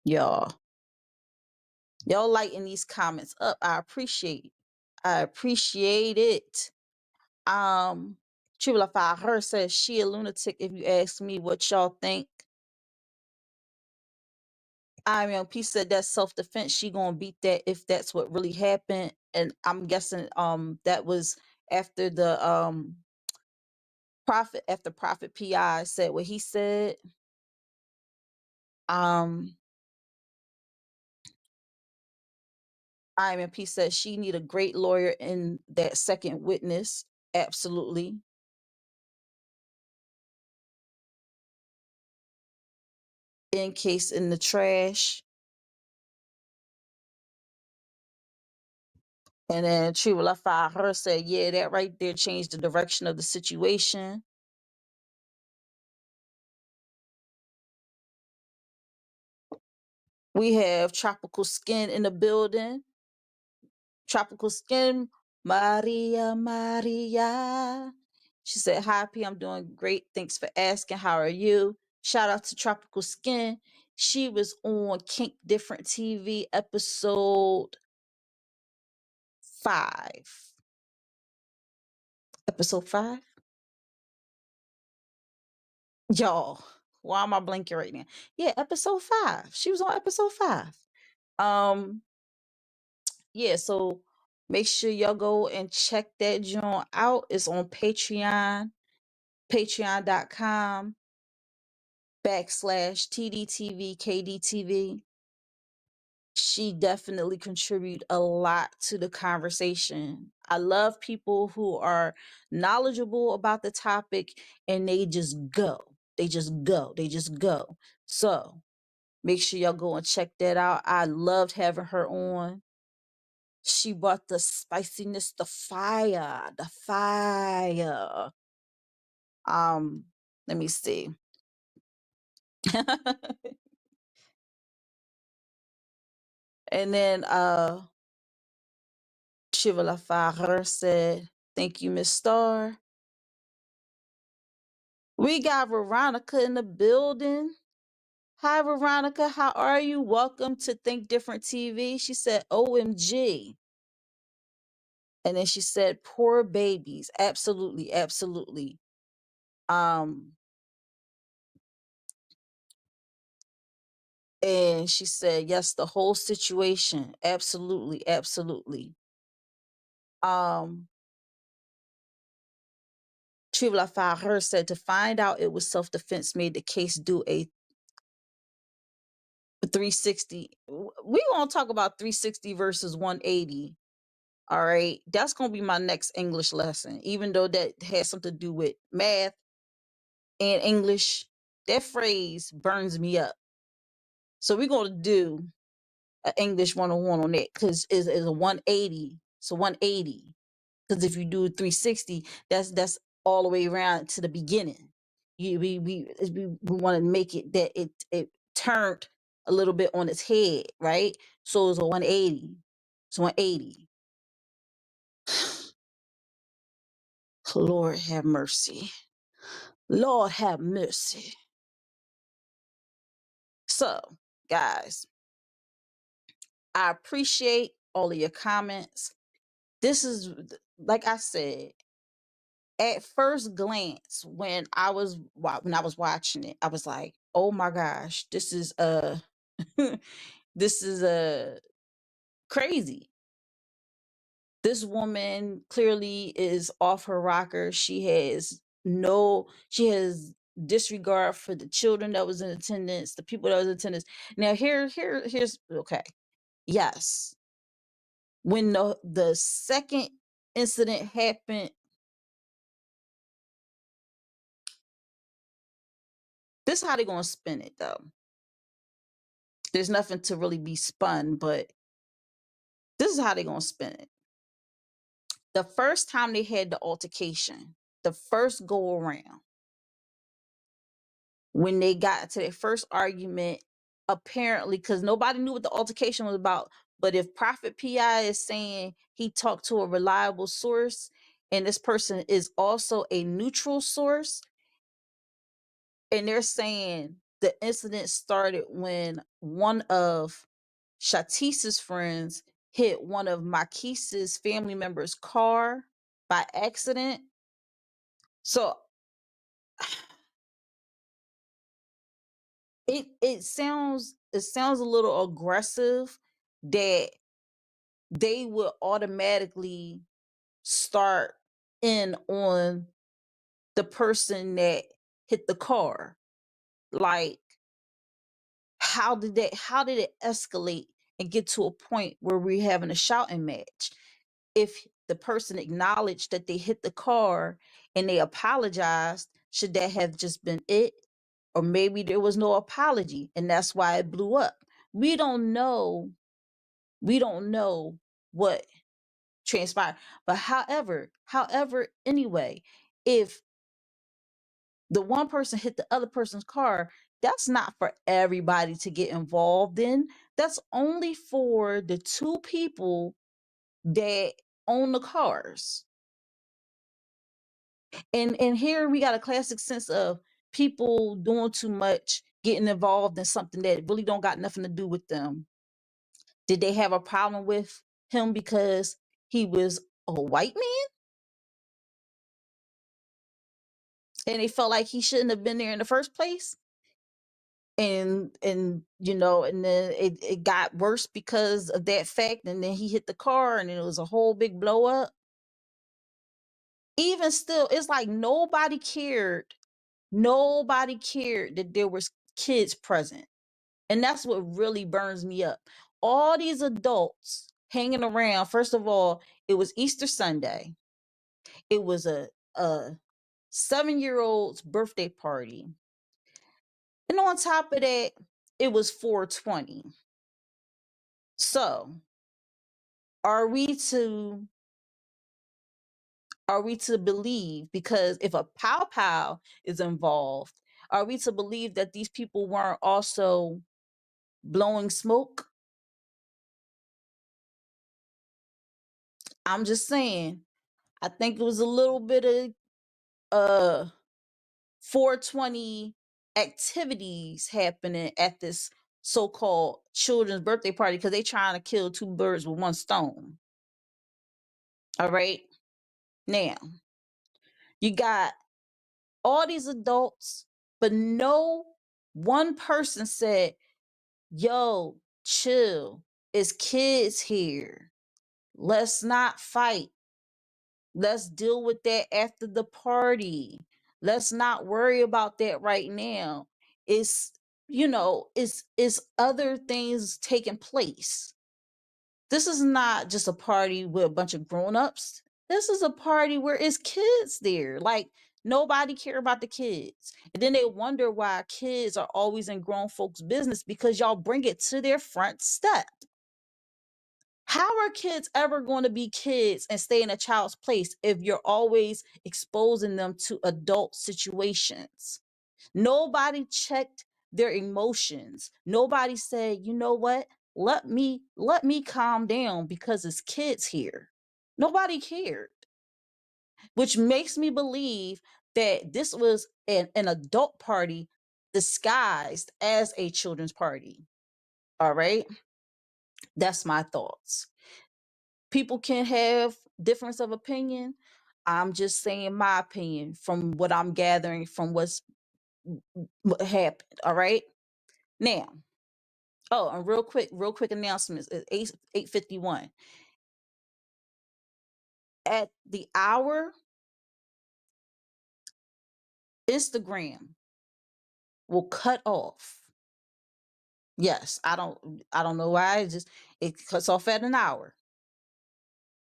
Y'all lighting these comments up. I appreciate it. Triple Her says she a lunatic if you ask me what y'all think. I mean, P said that's self-defense. She gonna beat that if that's what really happened. And I'm guessing that was after the Prophet PI said what he said. IMP says she need a great lawyer in that second witness. Absolutely. In case in the trash. And then Tribula Her said, yeah, that right there changed the direction of the situation. We have Tropical Skin in the building. Tropical Skin, Maria. She said, hi, P, I'm doing great. Thanks for asking. How are you? Shout out to Tropical Skin. She was on Kink Different TV episode 5. Episode 5? Y'all, why am I blinking right now? Yeah, episode 5. She was on episode 5. Yeah, so make sure y'all go and check that joint out. It's on Patreon, patreon.com/TDTVKDTV. She definitely contribute a lot to the conversation. I love people who are knowledgeable about the topic and they just go. So make sure y'all go and check that out. I loved having her on. She brought the spiciness, the fire. Let me see. And then Shiva Lafare said, Thank you, Miss Star. We got Veronica in the building. Hi, Veronica. How are you? Welcome to Think Different TV. She said, OMG. And then she said, poor babies. Absolutely, absolutely. And she said, yes, the whole situation. Absolutely, absolutely. Tribula Fahrer said to find out it was self-defense made the case do a 360. We gonna talk about 360 versus 180. All right. That's gonna be my next English lesson, even though that has something to do with math and English. That phrase burns me up. So we're gonna do an English 101 on that because it's a 180. So 180. Because if you do 360, that's all the way around to the beginning. We want to make it that it turned a little bit on its head, right? So it's a 180. It's 180. Lord have mercy. Lord have mercy. So, guys, I appreciate all of your comments. This is, like I said, at first glance, when I was watching it, I was like, "Oh my gosh, this is this is crazy." This woman clearly is off her rocker. She has disregard for the children that was in attendance, the people that was in attendance. Now here's okay. Yes. When the second incident happened, this is how they're gonna spin it though. There's nothing to really be spun, but this is how they're gonna spin it. The first time they had the altercation, the first go around, when they got to their first argument, apparently, because nobody knew what the altercation was about. But if Prophet PI is saying he talked to a reliable source, and this person is also a neutral source, and they're saying the incident started when one of Shatice's friends hit one of Maquise's family members' car by accident. So it sounds a little aggressive that they would automatically start in on the person that hit the car. Like, how did it escalate and get to a point where we're having a shouting match? If the person acknowledged that they hit the car and they apologized, should that have just been it? Or maybe there was no apology and that's why it blew up. We don't know. We don't know what transpired. But however, anyway, if the one person hit the other person's car, that's not for everybody to get involved in. That's only for the two people that own the cars. And here we got a classic sense of people doing too much, getting involved in something that really don't got nothing to do with them. Did they have a problem with him because he was a white man? And they felt like he shouldn't have been there in the first place? And you know, and then it got worse because of that fact, and then he hit the car and it was a whole big blow up. Even still, it's like nobody cared that there was kids present. And that's what really burns me up. All these adults hanging around. First of all, it was Easter Sunday. It was a 7-year-old's birthday party. And on top of that, it was 420. So are we to believe, because if a pow pow is involved, are we to believe that these people weren't also blowing smoke? I'm just saying, I think it was a little bit of 420 activities happening at this so-called children's birthday party because they trying to kill two birds with one stone. All right. Now, you got all these adults, but no one person said, yo, chill. It's kids here. Let's not fight. Let's deal with that after the party. Let's not worry about that right now. It's, it's other things taking place. This is not just a party with a bunch of grown-ups. This is a party where it's kids there. Like, nobody care about the kids. And then they wonder why kids are always in grown folks' business because y'all bring it to their front step. How are kids ever going to be kids and stay in a child's place if you're always exposing them to adult situations? Nobody checked their emotions. Nobody said, you know what? Let me calm down because it's kids here. Nobody cared. Which makes me believe that this was an adult party disguised as a children's party. All right? That's my thoughts. People can have difference of opinion. I'm just saying my opinion from what I'm gathering from what happened. All right. Now, and real quick announcements. It's 8:51. At the hour, Instagram will cut off. Yes, I don't know why. It cuts off at an hour.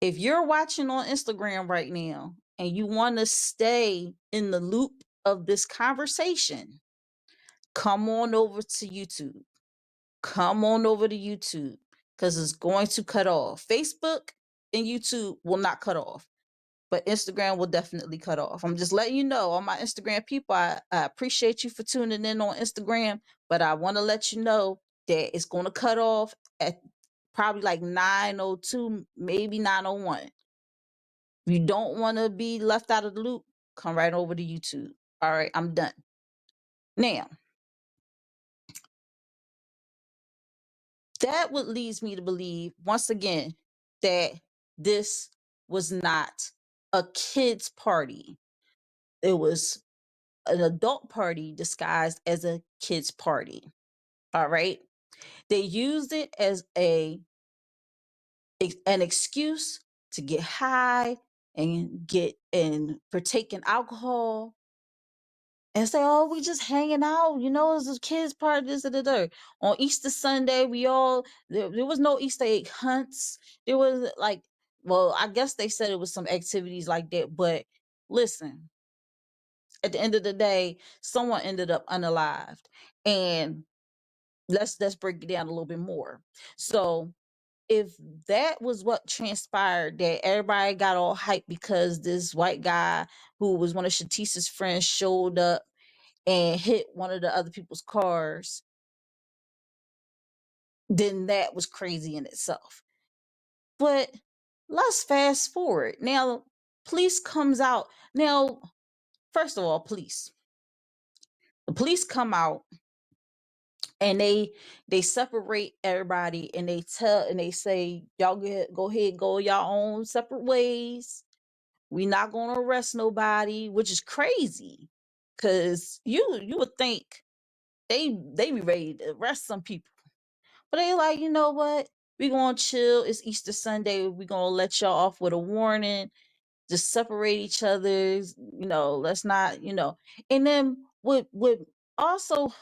If you're watching on Instagram right now and you want to stay in the loop of this conversation, come on over to YouTube. Come on over to YouTube because it's going to cut off. Facebook and YouTube will not cut off, but Instagram will definitely cut off. I'm just letting you know, all my Instagram people, I appreciate you for tuning in on Instagram, but I want to let you know that it's going to cut off at probably like 9:02, maybe 9:01. If you don't want to be left out of the loop, come right over to YouTube. All right, I'm done. Now, that would leads me to believe once again that this was not a kids party. It was an adult party disguised as a kids party. All right. They used it as an excuse to get high and partake in alcohol and say, oh, we just hanging out, it's a kids party, this and that. On Easter Sunday, there was no Easter egg hunts. There was I guess they said it was some activities like that, but listen, at the end of the day, someone ended up unalived. And let's break it down a little bit more. So if that was what transpired, that everybody got all hyped because this white guy who was one of Shatice's friends showed up and hit one of the other people's cars, then that was crazy in itself. But let's fast forward. Now, police comes out. Now, first of all, the police come out and they separate everybody and they say, y'all go ahead, go your own separate ways. We're not going to arrest nobody, which is crazy. Cause you would think they be ready to arrest some people. But they like, you know what? We're going to chill. It's Easter Sunday. We're going to let y'all off with a warning. Just separate each other. Let's not, And then what also,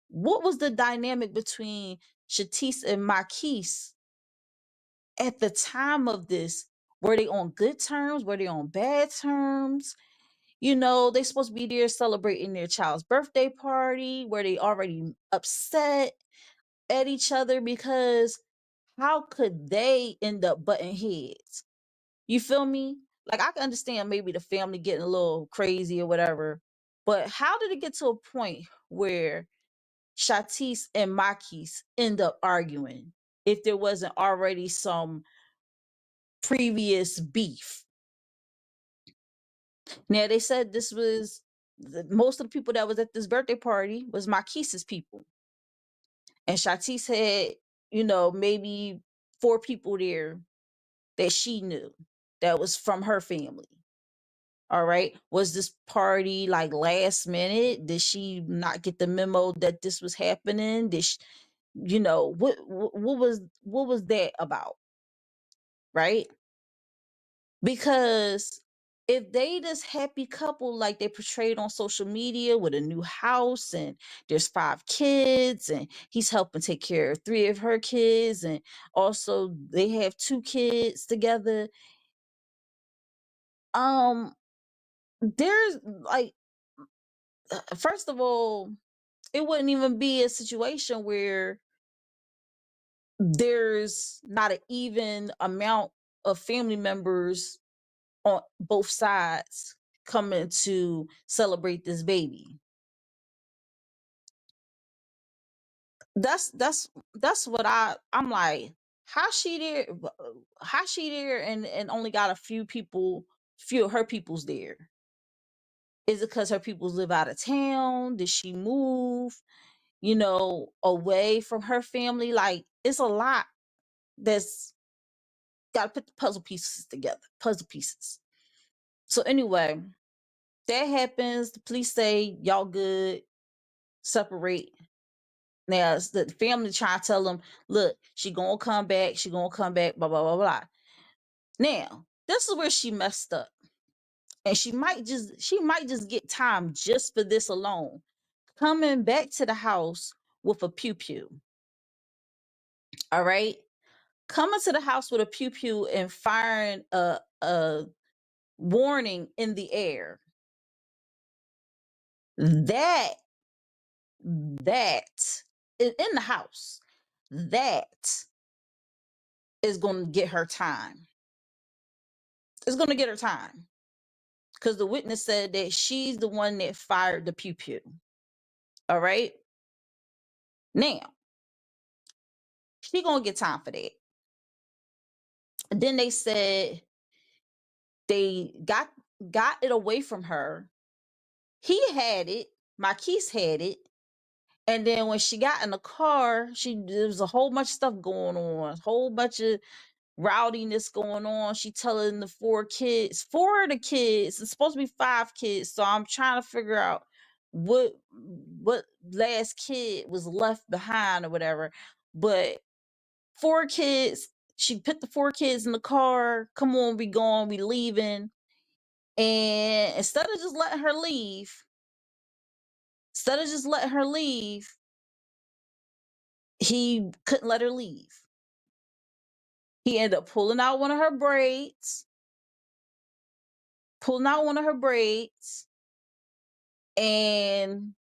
what was the dynamic between Shatise and Marquise at the time of this? Were they on good terms? Were they on bad terms? They supposed to be there celebrating their child's birthday party. Were they already upset at each other? Because how could they end up butting heads? You feel me? Like, I can understand maybe the family getting a little crazy or whatever, but how did it get to a point where Shatise and Marquise end up arguing if there wasn't already some previous beef? Now they said this was most of the people that was at this birthday party was Marquise's people, and Shatise had, you know, maybe 4 people there that she knew that was from her family. All right. Was this party like last minute? Did she not get the memo that this was happening? Did she, you know, what was that about? Right? Because if they this happy couple like they portrayed on social media with a new house and there's 5 kids and he's helping take care of 3 of her kids and also they have 2 kids together, there's like, first of all, it wouldn't even be a situation where there's not an even amount of family members on both sides coming to celebrate this baby. That's what I'm like, how she there and only got a few of her peoples there? Is it because her peoples live out of town? Did she move, you know, away from her family? Like, it's a lot that's got to put the puzzle pieces together. Puzzle pieces. So anyway, that happens. The police say y'all good, separate. Now it's the family trying to tell them, look, she gonna come back. She gonna come back. Blah blah blah blah. Now this is where she messed up, and she might just get time just for this alone, coming back to the house with a pew pew. All right, coming to the house with a pew pew and firing a warning in the air. That in the house, that is going to get her time. It's going to get her time because the witness said that she's the one that fired the pew pew. All right. Now she gonna get time for that. And then they said they got it away from her. He had it. Marquise had it. And then when she got in the car, there was a whole bunch of stuff going on, a whole bunch of rowdiness going on. She telling the 4 of the kids, it's supposed to be 5 kids. So I'm trying to figure out what last kid was left behind or whatever. But 4 kids, she put the 4 kids in the car. Come on, we going, we leaving. And instead of just letting her leave, he couldn't let her leave. He ended up pulling out one of her braids. And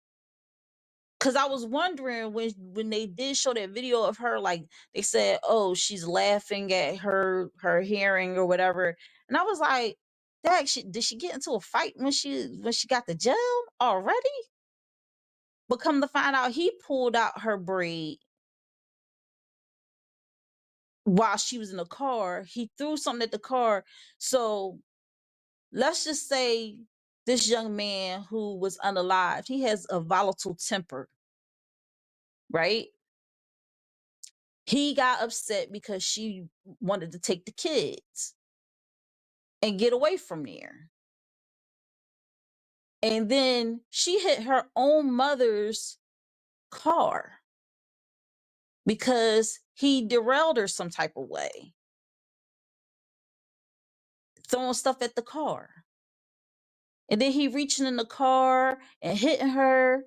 because I was wondering when they did show that video of her, like they said, oh, she's laughing at her hearing or whatever. And I was like, dang, did she get into a fight when she got to jail already? But come to find out, he pulled out her braid while she was in the car. He threw something at the car. So let's just say this young man who was unalived, he has a volatile temper, right? He got upset because she wanted to take the kids and get away from there. And then she hit her own mother's car because he derailed her some type of way, throwing stuff at the car. And then he reaching in the car and hitting her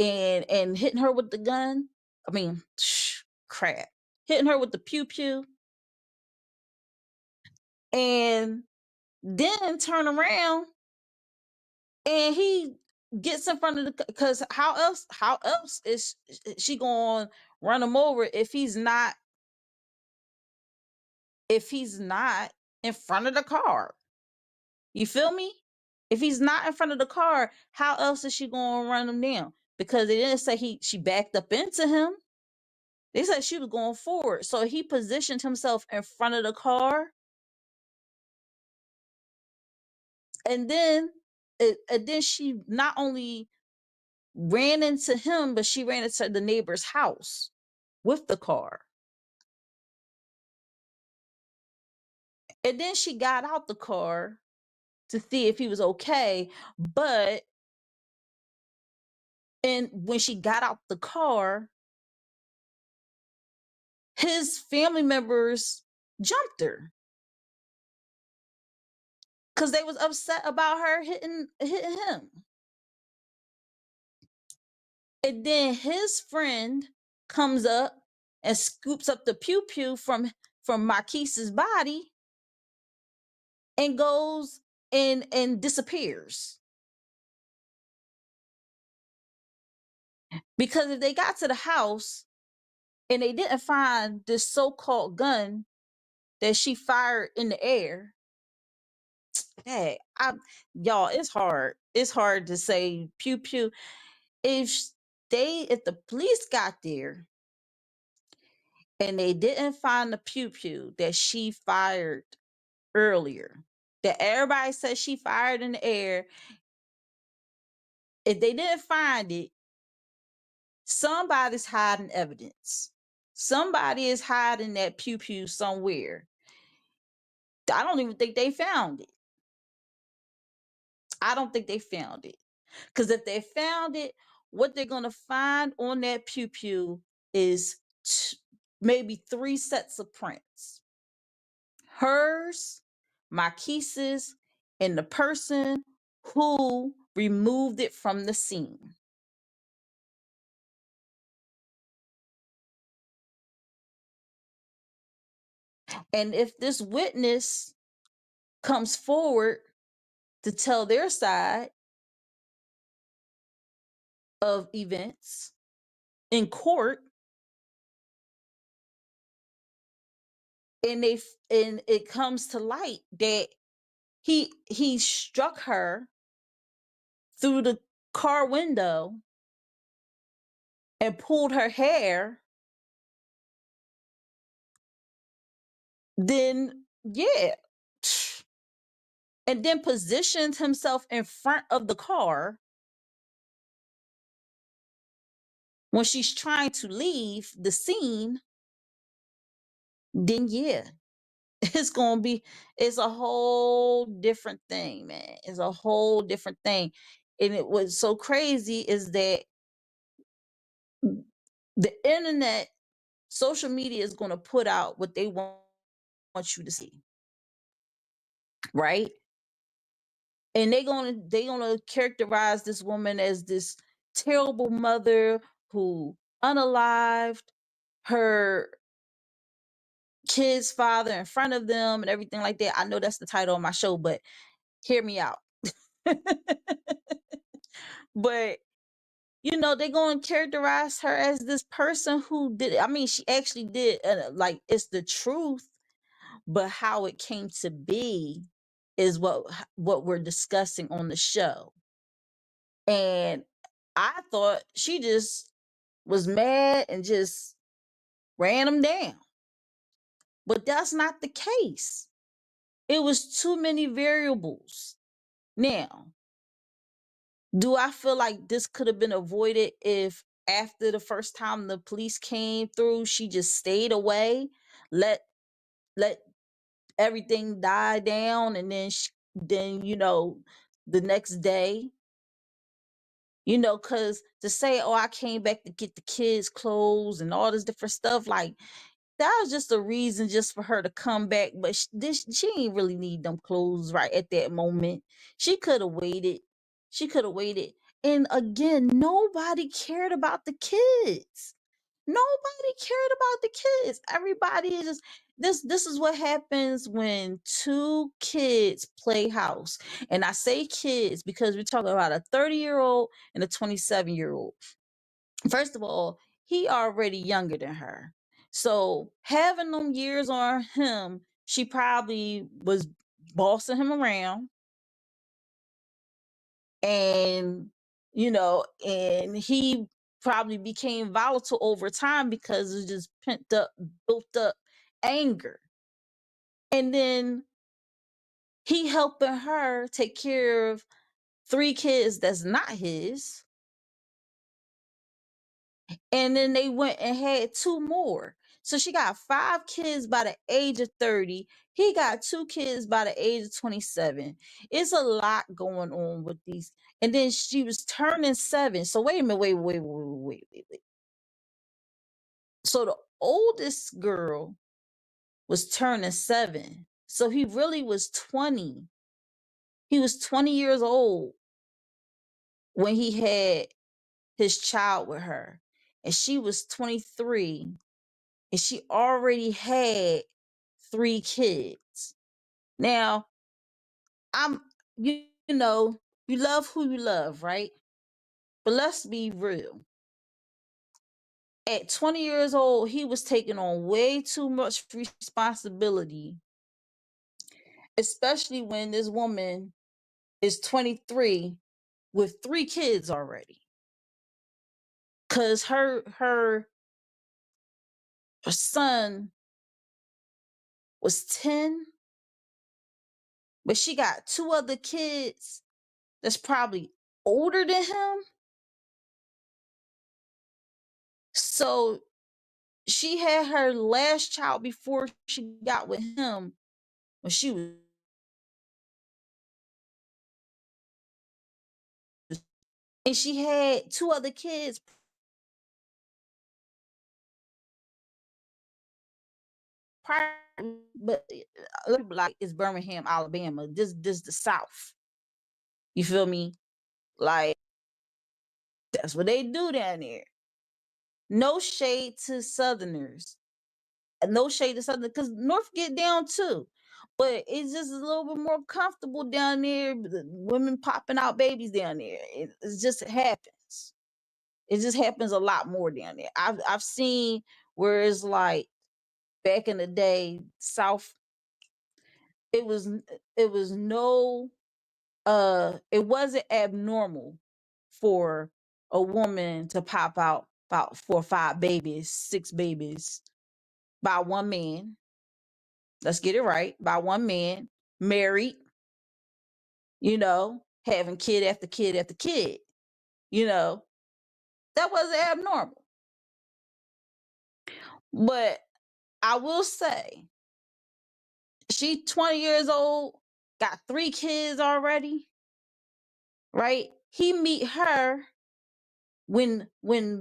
and hitting her with the gun. I mean, crap. Hitting her with the pew pew. And then turn around and he gets in front of the, because how else is she going to run him over if he's not in front of the car? You feel me? If he's not in front of the car, how else is she going to run him down? Because they didn't say she backed up into him. They said she was going forward. So he positioned himself in front of the car. And then she not only ran into him, but she ran into the neighbor's house with the car. And then she got out the car to see if he was okay. But when she got out the car, his family members jumped her because they was upset about her hitting him. And then his friend comes up and scoops up the pew pew from Marquise's body and goes and disappears. Because if they got to the house and they didn't find this so-called gun that she fired in the air, hey, y'all, it's hard. It's hard to say pew pew. If the police got there and they didn't find the pew pew that she fired earlier, that everybody said she fired in the air, if they didn't find it, somebody's hiding evidence. Somebody is hiding that pew pew somewhere. I don't even think they found it. I don't think they found it. Because if they found it, what they're going to find on that pew pew is maybe 3 sets of prints. Hers, Marquise's, and the person who removed it from the scene. And if this witness comes forward to tell their side of events in court, and it comes to light that he struck her through the car window and pulled her hair, then yeah. And then positioned himself in front of the car when she's trying to leave the scene, then yeah, it's a whole different thing, man. It's a whole different thing. And it was so crazy is that the internet, social media is going to put out what they want you to see, right? And they're gonna characterize this woman as this terrible mother who unalived her kid's father in front of them and everything like that. I know that's the title of my show, but hear me out. But they're going to characterize her as this person who did it. I mean, she actually did, like, it's the truth, but how it came to be is what we're discussing on the show. And I thought she just was mad and just ran him down. But that's not the case. It was too many variables. Now, do I feel like this could have been avoided if after the first time the police came through, she just stayed away, let everything die down, and then the next day, because to say, oh, I came back to get the kids' clothes and all this different stuff, like, that was just a reason just for her to come back. But she ain't really need them clothes right at that moment. She could have waited. She could have waited. And again, nobody cared about the kids. Nobody cared about the kids. Everybody is just this is what happens when 2 kids play house. And I say kids because we're talking about a 30-year-old and a 27-year-old. First of all, he already younger than her. So having them years on him, she probably was bossing him around. And, and he probably became volatile over time because it just built up anger. And then He helping her take care of 3 kids that's not his. And then they went and had 2 more. So she got 5 kids by the age of 30. He got 2 kids by the age of 27. It's a lot going on with these. And then she was turning 7. So wait a minute, wait. So the oldest girl was turning 7. So he really was 20. He was 20 years old when he had his child with her. And she was 23. And she already had 3 kids. Now, you know, you love who you love, right? But let's be real. At 20 years old, he was taking on way too much responsibility, especially when this woman is 23 with 3 kids already. Cause her son was 10, but she got 2 other kids that's probably older than him. So she had her last child before she got with him when she was, and she had 2 other kids prior, but like it's Birmingham, Alabama. This the South. You feel me? Like that's what they do down there. No shade to Southerners. No shade to Southern, because North get down too. But it's just a little bit more comfortable down there. The women popping out babies down there. It just happens. It just happens a lot more down there. I've seen where it's like back in the day, South, it was no it wasn't abnormal for a woman to pop out about 4 or 5 babies, 6 babies by one man. Let's get it right. By one man, married, having kid after kid after kid. That wasn't abnormal. But I will say, she 20 years old, got 3 kids already, right? He meet her when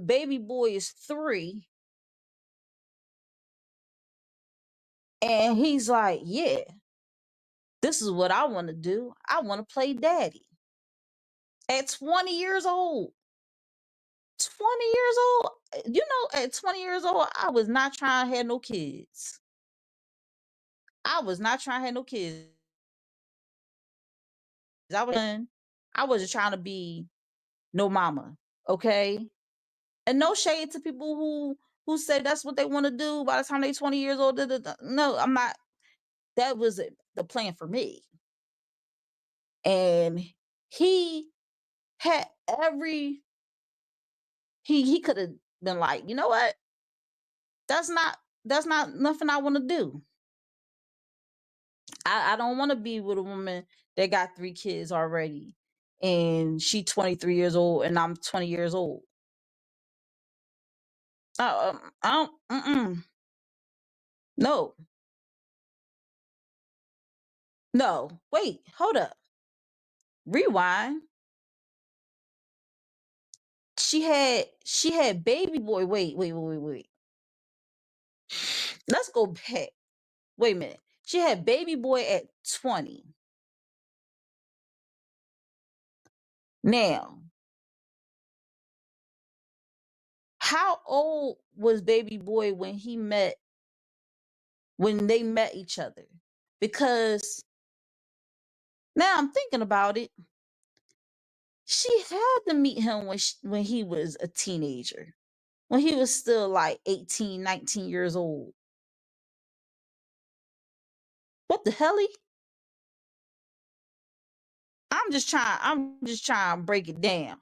baby boy is 3, and he's like, yeah, this is what I want to do. I want to play daddy. At 20 years old. 20 years old. At 20 years old, I was not trying to have no kids. I was not trying to have no kids. I wasn't trying to be no mama. Okay. And no shade to people who say that's what they want to do by the time they're 20 years old. No, I'm not. That was the plan for me. And he had he could have been like, you know what? That's not nothing I want to do. I don't want to be with a woman that got 3 kids already, and she 23 years old and I'm 20 years old. I don't. No. No. Wait. Hold up. Rewind. She had baby boy. Wait. Let's go back. Wait a minute. She had baby boy at 20. Now, how old was baby boy when they met each other? Because now I'm thinking about it. She had to meet him when he was a teenager, when he was still like 18, 19 years old. What the hell? I'm just trying to break it down,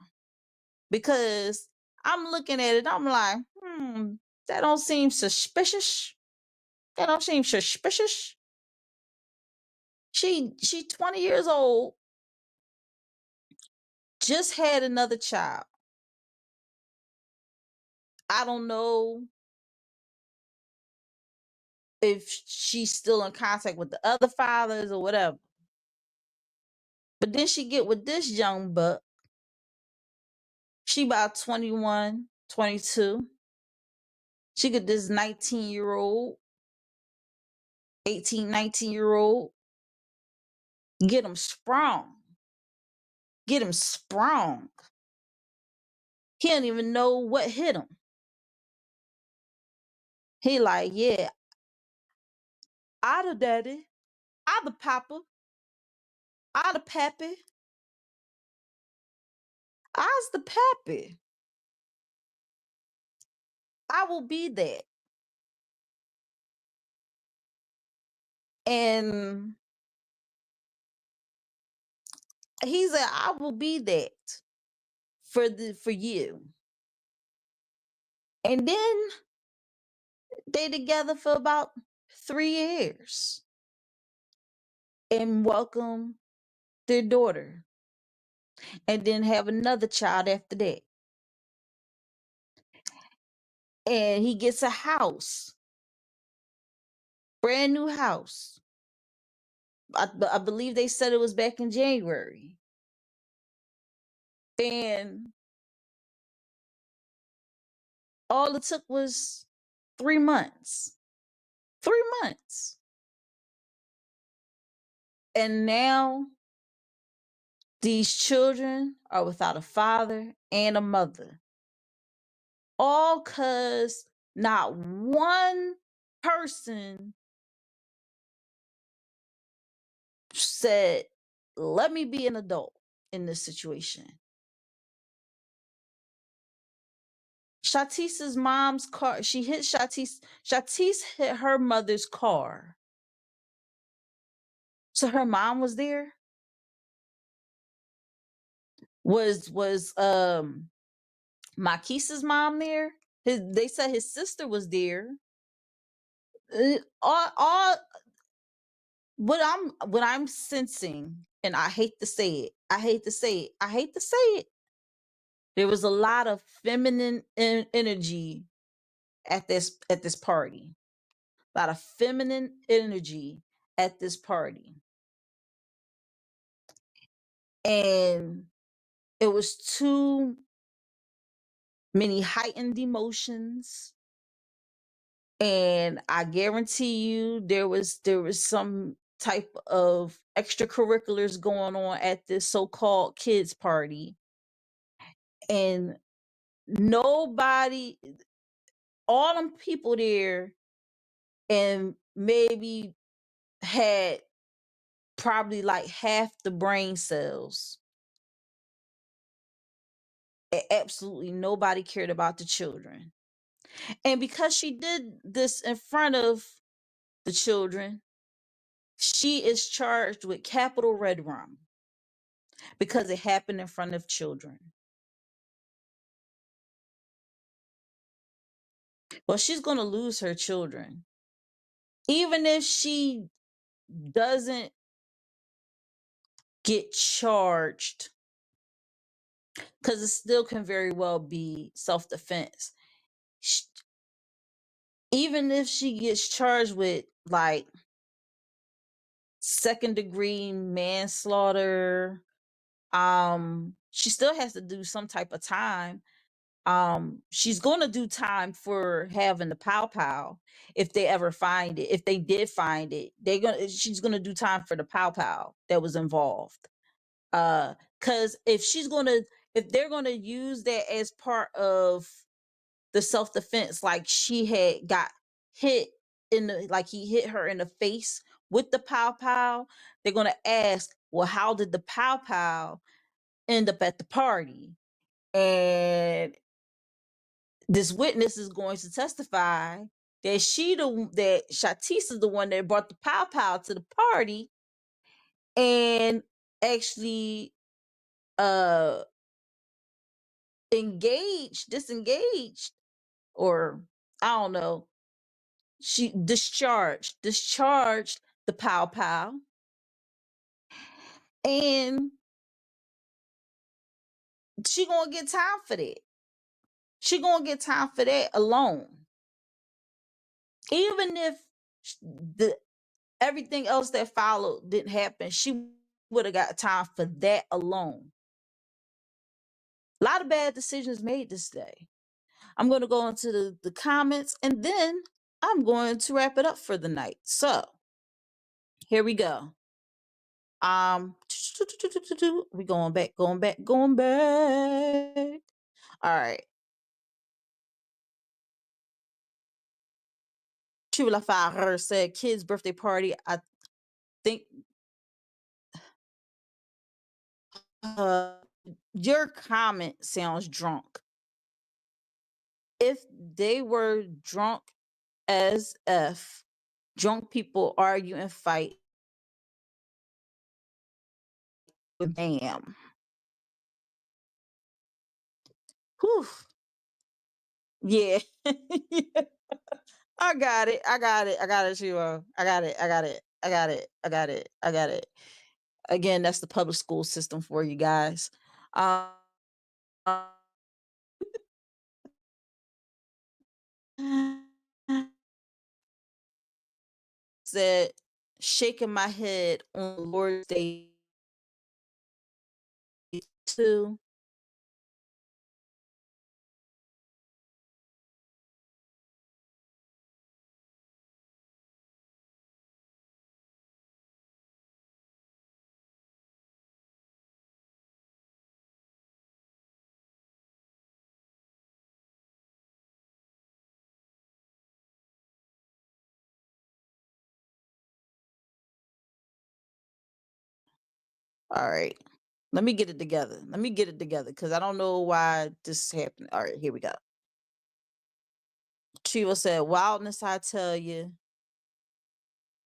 because I'm looking at it. I'm like, that don't seem suspicious. That don't seem suspicious. She 20 years old, just had another child. I don't know if she's still in contact with the other fathers or whatever. But then she get with this young buck. She about 21, 22. She get this 19-year-old, 18, 19-year-old. Get him sprung. Get him sprung. He don't even know what hit him. He like, yeah, I the daddy, I the papa, I the pappy, I's the pappy. I will be that. And he said, I will be that for you. And then they together for about 3 years and welcome their daughter. And then have another child after that. And he gets a house. Brand new house. I believe they said it was back in January. And all it took was 3 months. 3 months. And now these children are without a father and a mother. All because not one person said, let me be an adult in this situation. Shatice's mom's car, she hit Shatice. Shatice hit her mother's car. So her mom was there. Was Marquise's mom there? They said his sister was there. All what I'm sensing, and I hate to say it. There was a lot of feminine energy at this party. A lot of feminine energy at this party. And it was too many heightened emotions. And I guarantee you there was some type of extracurriculars going on at this so-called kids party. And nobody, all them people there, and maybe had probably like half the brain cells. Absolutely nobody cared about the children. And because she did this in front of the children, she is charged with capital red rum because it happened in front of children. Well, she's going to lose her children. Even if she doesn't get charged, because it still can very well be self-defense. Even if she gets charged with like second-degree manslaughter, she still has to do some type of time. She's going to do time for having the pow pow if they ever find it. If they did find it, she's going to do time for the pow pow that was involved. Cuz if they're going to use that as part of the self-defense, like she had got hit like he hit her in the face with the pow pow, they're going to ask, well, how did the pow pow end up at the party? And this witness is going to testify that that Shatice is the one that brought the pow pow to the party and actually disengaged, or I don't know. She discharged the pow pow And she gonna get time for that. She gonna get time for that alone. Even if the everything else that followed didn't happen, she would have got time for that alone. A lot of bad decisions made this day. I'm going to go into the comments and then I'm going to wrap it up for the night. So here we go. We going back. All right. True Fire said kids' birthday party. I think your comment sounds drunk. If they were drunk as F, drunk people argue and fight with damn. Whew. Yeah. I got it, Shiva. I got it. Again, that's the public school system for you guys. Said, shaking my head on the Lord's Day too. All right. Let me get it together. Because I don't know why this happened. All right, here we go. Chiva said, wildness, I tell you.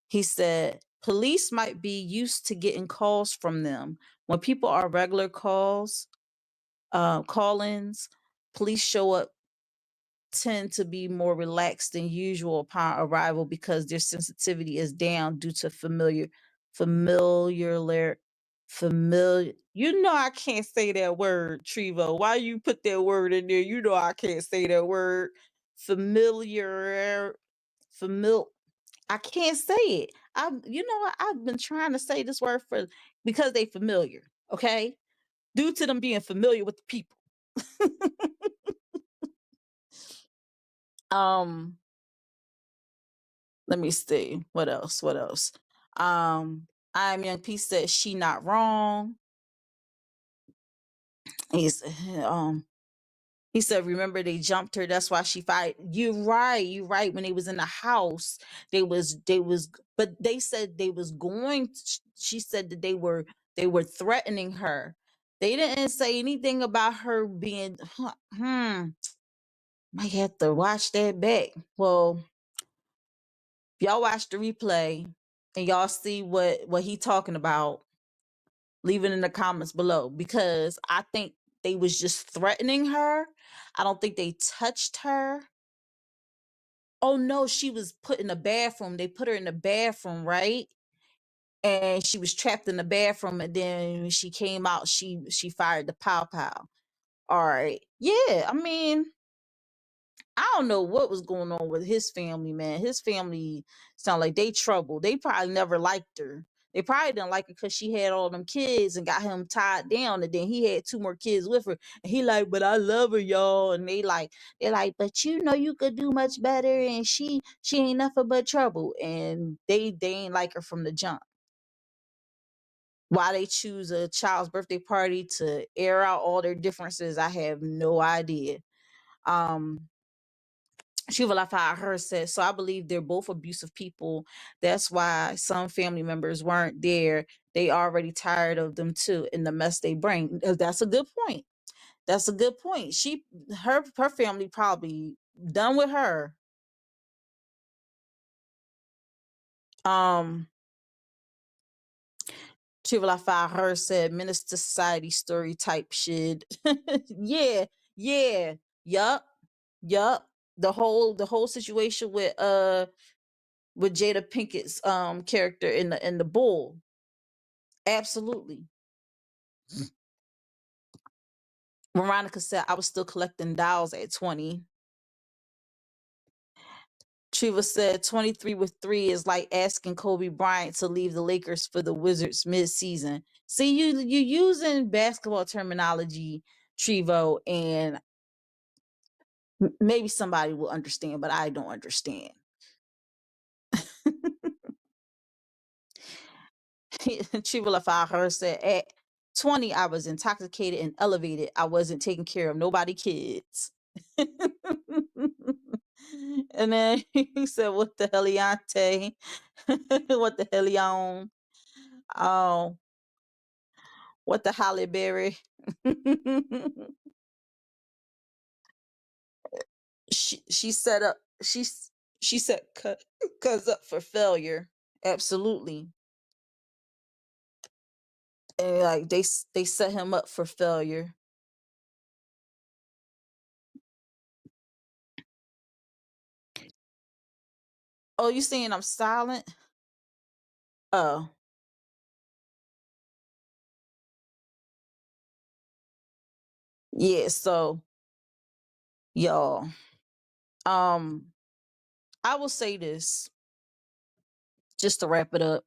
He said, police might be used to getting calls from them. When people are regular calls, call-ins, police show up tend to be more relaxed than usual upon arrival because their sensitivity is down due to familiar. You know I can't say that word, Trevo. Why you put that word in there? You know I can't say that word. Familiar. I can't say it. I've been trying to say this word because they familiar. Okay, due to them being familiar with the people. Let me see. What else? I'm Young P said she not wrong. He said, remember they jumped her. That's why she fight. You're right. When they was in the house, but they said they was she said that they were threatening her. They didn't say anything about her being, might have to watch that back. Well, if y'all watch the replay and y'all see what he talking about, leave it in the comments below, because I think they was just threatening her. I don't think they touched her. Oh no, she was put in the bathroom. They put her in the bathroom, right? And she was trapped in the bathroom, and then when she came out, she fired the pow. All right. Yeah, I mean, I don't know what was going on with his family, man. His family sound like they trouble. They probably never liked her. They probably didn't like her because she had all them kids and got him tied down, and then he had 2 more kids with her. And he like, but I love her, y'all. And they're like, but you know you could do much better, and she ain't nothing but trouble. And they ain't like her from the jump. Why they choose a child's birthday party to air out all their differences, I have no idea. Shiva Lafayette her said, so I believe they're both abusive people. That's why some family members weren't there. They already tired of them too, and the mess they bring. That's a good point. Her family probably done with her. Shiva Lafayette her said, Minister Society story type shit. Yeah. Yup. The whole situation with Jada Pinkett's character in the Bull. Absolutely. Veronica said I was still collecting dolls at 20. Triva said 23 with 3 is like asking Kobe Bryant to leave the Lakers for the Wizards mid-season. See, you using basketball terminology, Trevo, and maybe somebody will understand, but I don't understand. Triva Lafayette said at 20, I was intoxicated and elevated. I wasn't taking care of nobody kids. And then he said, what the heliante? What the helion? Oh, what the Halle Berry? she set up she set cuz up for failure. Absolutely. And like they set him up for failure. Oh, you saying I'm silent? Oh. Yeah, so y'all, I will say this just to wrap it up.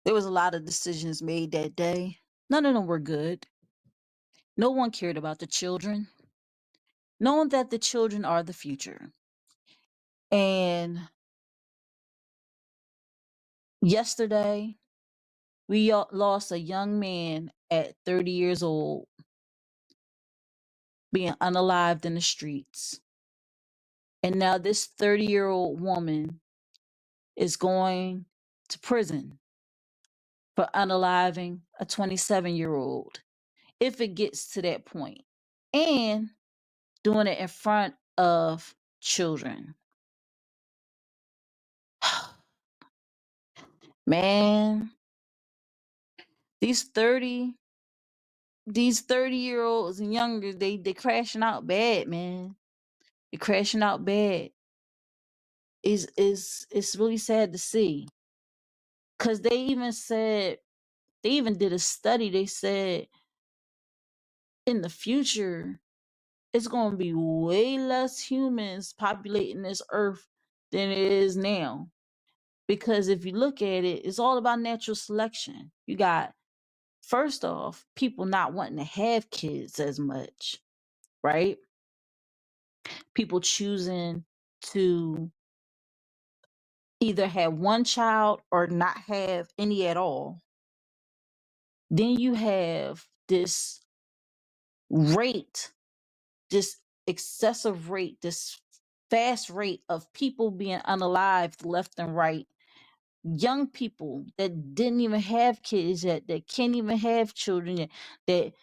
There was a lot of decisions made that day. None of them were good. No one cared about the children, knowing that the children are the future. And yesterday, we lost a young man at 30 years old, being unalived in the streets. And now this 30-year-old woman is going to prison for unaliving a 27-year-old, if it gets to that point, and doing it in front of children. Man, these 30-year-olds and younger, they crashing out bad, man. They're crashing out bad. It's really sad to see. Cause they even did a study. They said in the future, it's gonna be way less humans populating this earth than it is now. Because if you look at it, it's all about natural selection. You got, first off, people not wanting to have kids as much, right? People choosing to either have one child or not have any at all. Then you have this rate, this excessive rate, this fast rate of people being unalived left and right. Young people that didn't even have kids yet, that can't even have children yet, that,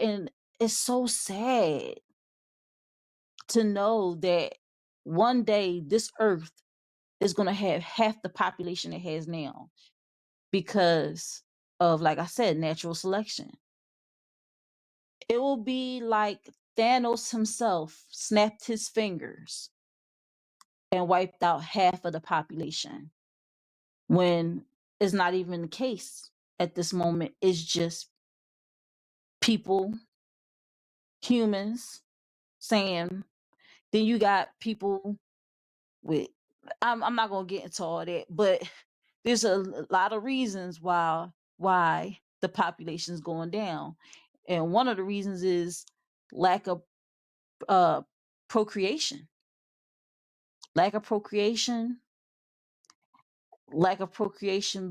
and it's so sad to know that one day this earth is going to have half the population it has now because of, like I said, natural selection. It will be like Thanos himself snapped his fingers and wiped out half of the population, when it's not even the case at this moment. It's just people, humans, saying. Then you got people with, I'm not gonna get into all that, but there's a lot of reasons why the population is going down, and one of the reasons is lack of procreation. Lack of procreation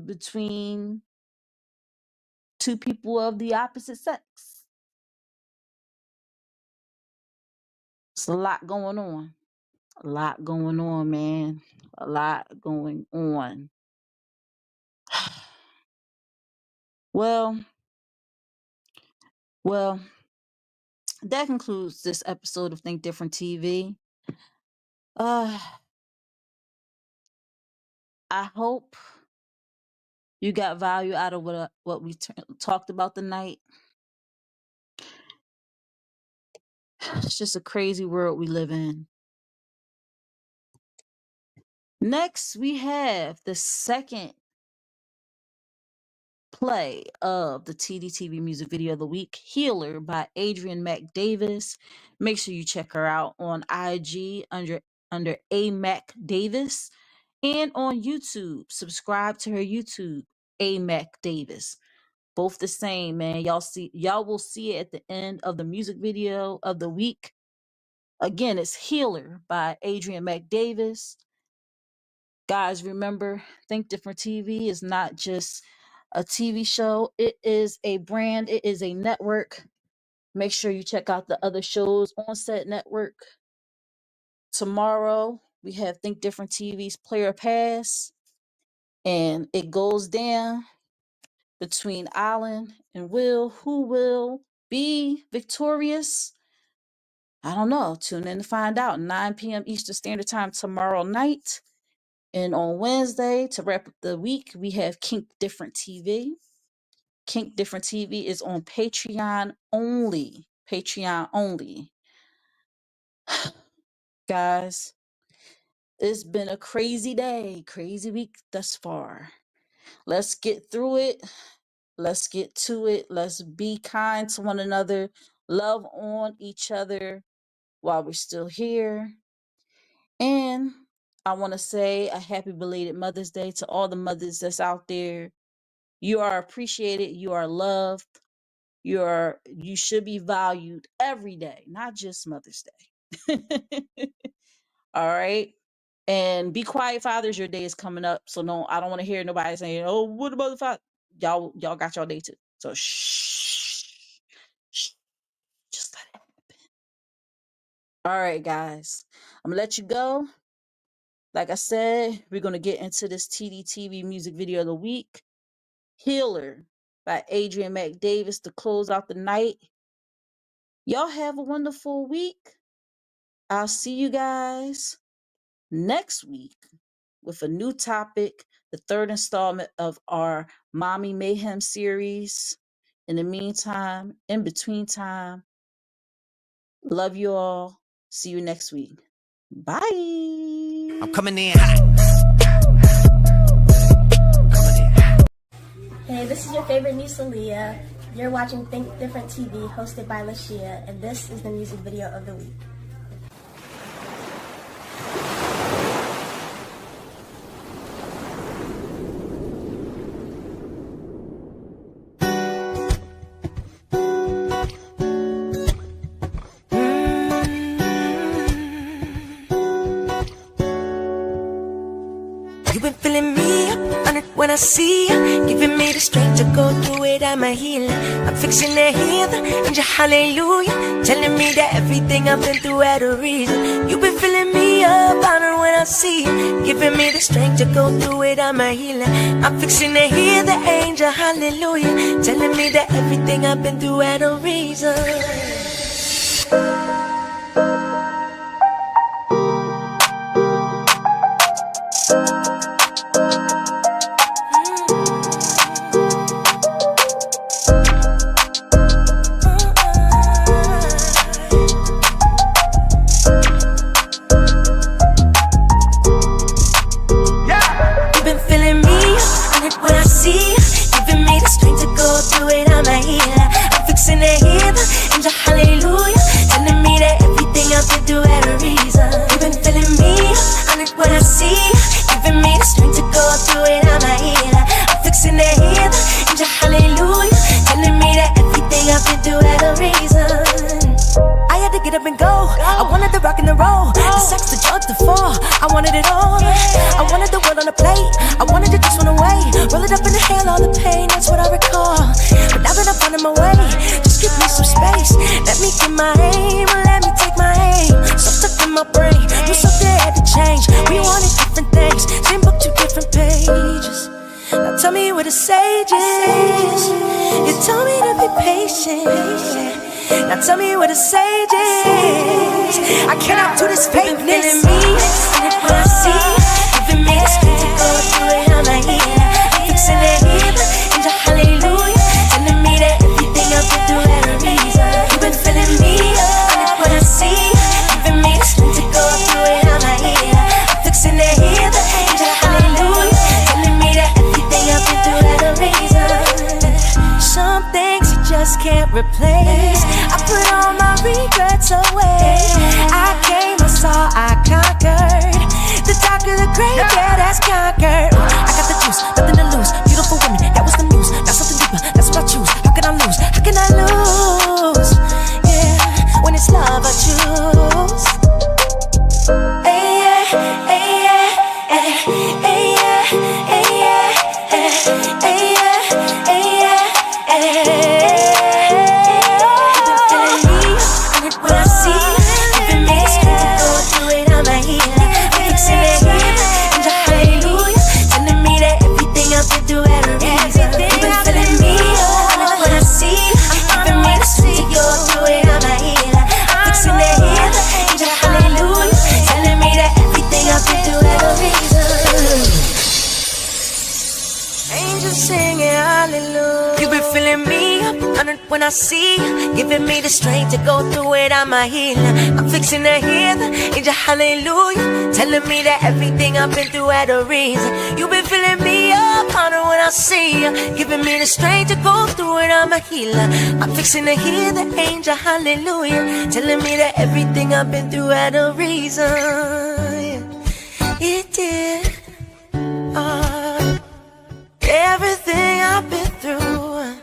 between two people of the opposite sex. It's a lot going on. A lot going on, man. A lot going on. Well, that concludes this episode of Think Different TV. I hope you got value out of what we talked about tonight. It's just a crazy world we live in. Next, we have the second play of the TDTV music video of the week, Healer by Adrian McDavis. Make sure you check her out on IG under A Mac Davis and on YouTube. Subscribe to her YouTube, A Mac Davis. Both the same, man. Y'all will see it at the end of the music video of the week. Again, it's Healer by Adrian McDavis. Guys, remember, Think Different TV is not just a TV show. It is a brand. It is a network. Make sure you check out the other shows on said network. Tomorrow, we have Think Different TV's Player Pass. And it goes down between Alan and Will. Who will be victorious? I don't know. Tune in to find out. 9 p.m. Eastern Standard Time tomorrow night. And on Wednesday, to wrap up the week, we have Kink Different TV. Kink Different TV is on Patreon only. Patreon only. Guys, it's been a crazy day, crazy week thus far. Let's get through it. Let's get to it. Let's be kind to one another. Love on each other while we're still here. And I want to say a happy belated Mother's Day to all the mothers that's out there. You are appreciated. You are loved. You should be valued every day, not just Mother's Day. All right. And be quiet, fathers. Your day is coming up. So no, I don't want to hear nobody saying, "Oh, what about the father?" Y'all got your day too. So shh. Just let it happen. All right, guys. I'm gonna let you go. Like I said, we're gonna get into this TDTV music video of the week. Healer by Adrian McDavis to close out the night. Y'all have a wonderful week. I'll see you guys next week with a new topic, the third installment of our Mommy Mayhem series. In the meantime, in between time, love you all. See you next week. Bye. I'm coming in hot. Hey, this is your favorite niece, Aaliyah. You're watching Think Different TV, hosted by Lashia, and this is the music video of the week. You've been filling me up, on it when I see you, giving me the strength to go through it. I'm a healer. I'm fixing to heal the angel, hallelujah, telling me that everything I've been through had a reason. You've been filling me up, on it when I see you, giving me the strength to go through it. I'm a healer. I'm fixing to heal the angel, hallelujah, telling me that everything I've been through had a reason. I wanted it all. I wanted the world on a plate. I wanted to just run away, roll it up and inhale all the pain. That's what I recall. But now that I'm finding my way, just give me some space. Let me get my aim, let me take my aim. So stuck in my brain, do something had to change. We wanted different things, same book, two different pages. Now tell me where the sage is. You told me to be patient. Now tell me where the sage is. I cannot do this fakeness. And when I see giving me the strength to go through it, I'm a healer. I'm fixing to heal the angel, hallelujah, telling me that everything I've been through had a reason. You've been filling me up. And when I see giving me the strength to go through it, I'm a healer. I'm fixing to heal the angel, hallelujah, telling me that everything I've been through had a reason. hallelujah. You been filling me up, honored when I see you, giving me the strength to go through it. I'm a healer. I'm fixing to hear the angel hallelujah, telling me that everything I've been through had a reason. You been filling me up, honored when I see you, giving me the strength to go through it. I'm a healer. I'm fixing to hear the angel hallelujah, telling me that everything I've been through had a reason. It did. Everything I've been through,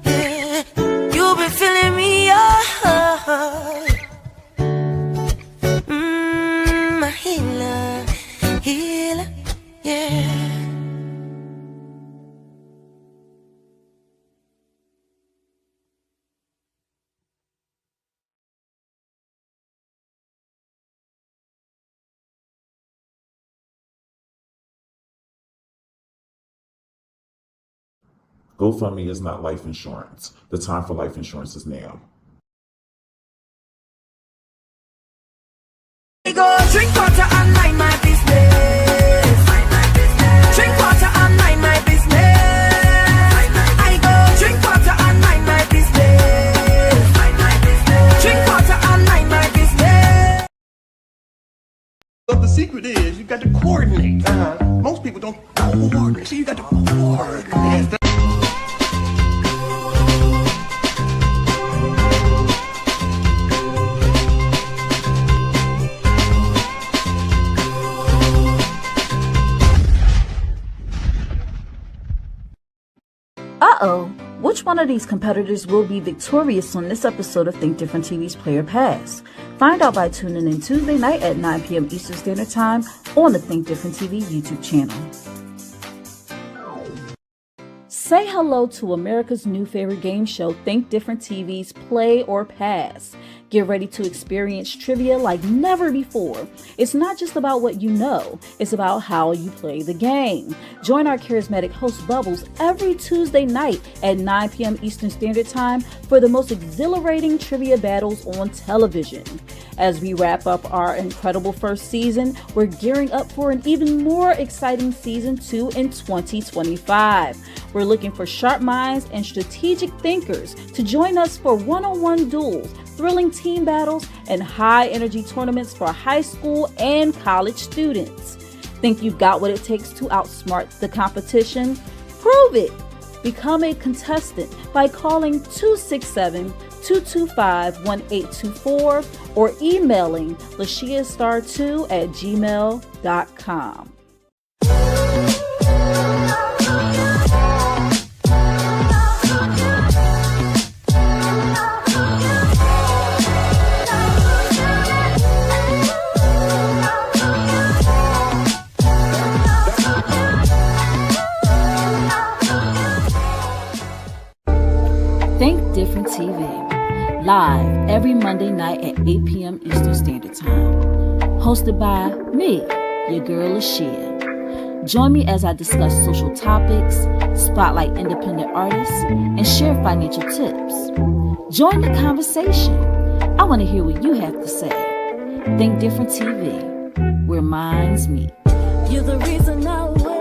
yeah. You've been filling me up, my healer, healer, yeah. GoFundMe is not life insurance. The time for life insurance is now. Go drink water and mind my business. Drink water and mind my business. I go drink water and mind my business. Drink water and mind my business. But the secret is you got to coordinate. Most people don't coordinate, so you got to coordinate. Uh-oh, which one of these competitors will be victorious on this episode of Think Different TV's Player Pass? Find out by tuning in Tuesday night at 9 p.m. Eastern Standard Time on the Think Different TV YouTube channel. Say hello to America's new favorite game show, Think Different TV's Play or Pass. Get ready to experience trivia like never before. It's not just about what you know, it's about how you play the game. Join our charismatic host Bubbles every Tuesday night at 9 p.m. Eastern Standard Time for the most exhilarating trivia battles on television. As we wrap up our incredible first season, we're gearing up for an even more exciting season 2 in 2025. We're looking for sharp minds and strategic thinkers to join us for one-on-one duels, thrilling team battles, and high-energy tournaments for high school and college students. Think you've got what it takes to outsmart the competition? Prove it! Become a contestant by calling 267-225-1824 or emailing lashiastar2@gmail.com. Think Different TV, live every Monday night at 8 p.m. Eastern Standard Time. Hosted by me, your girl Lashia. Join me as I discuss social topics, spotlight independent artists, and share financial tips. Join the conversation. I want to hear what you have to say. Think Different TV, where minds meet. You're the reason I wait.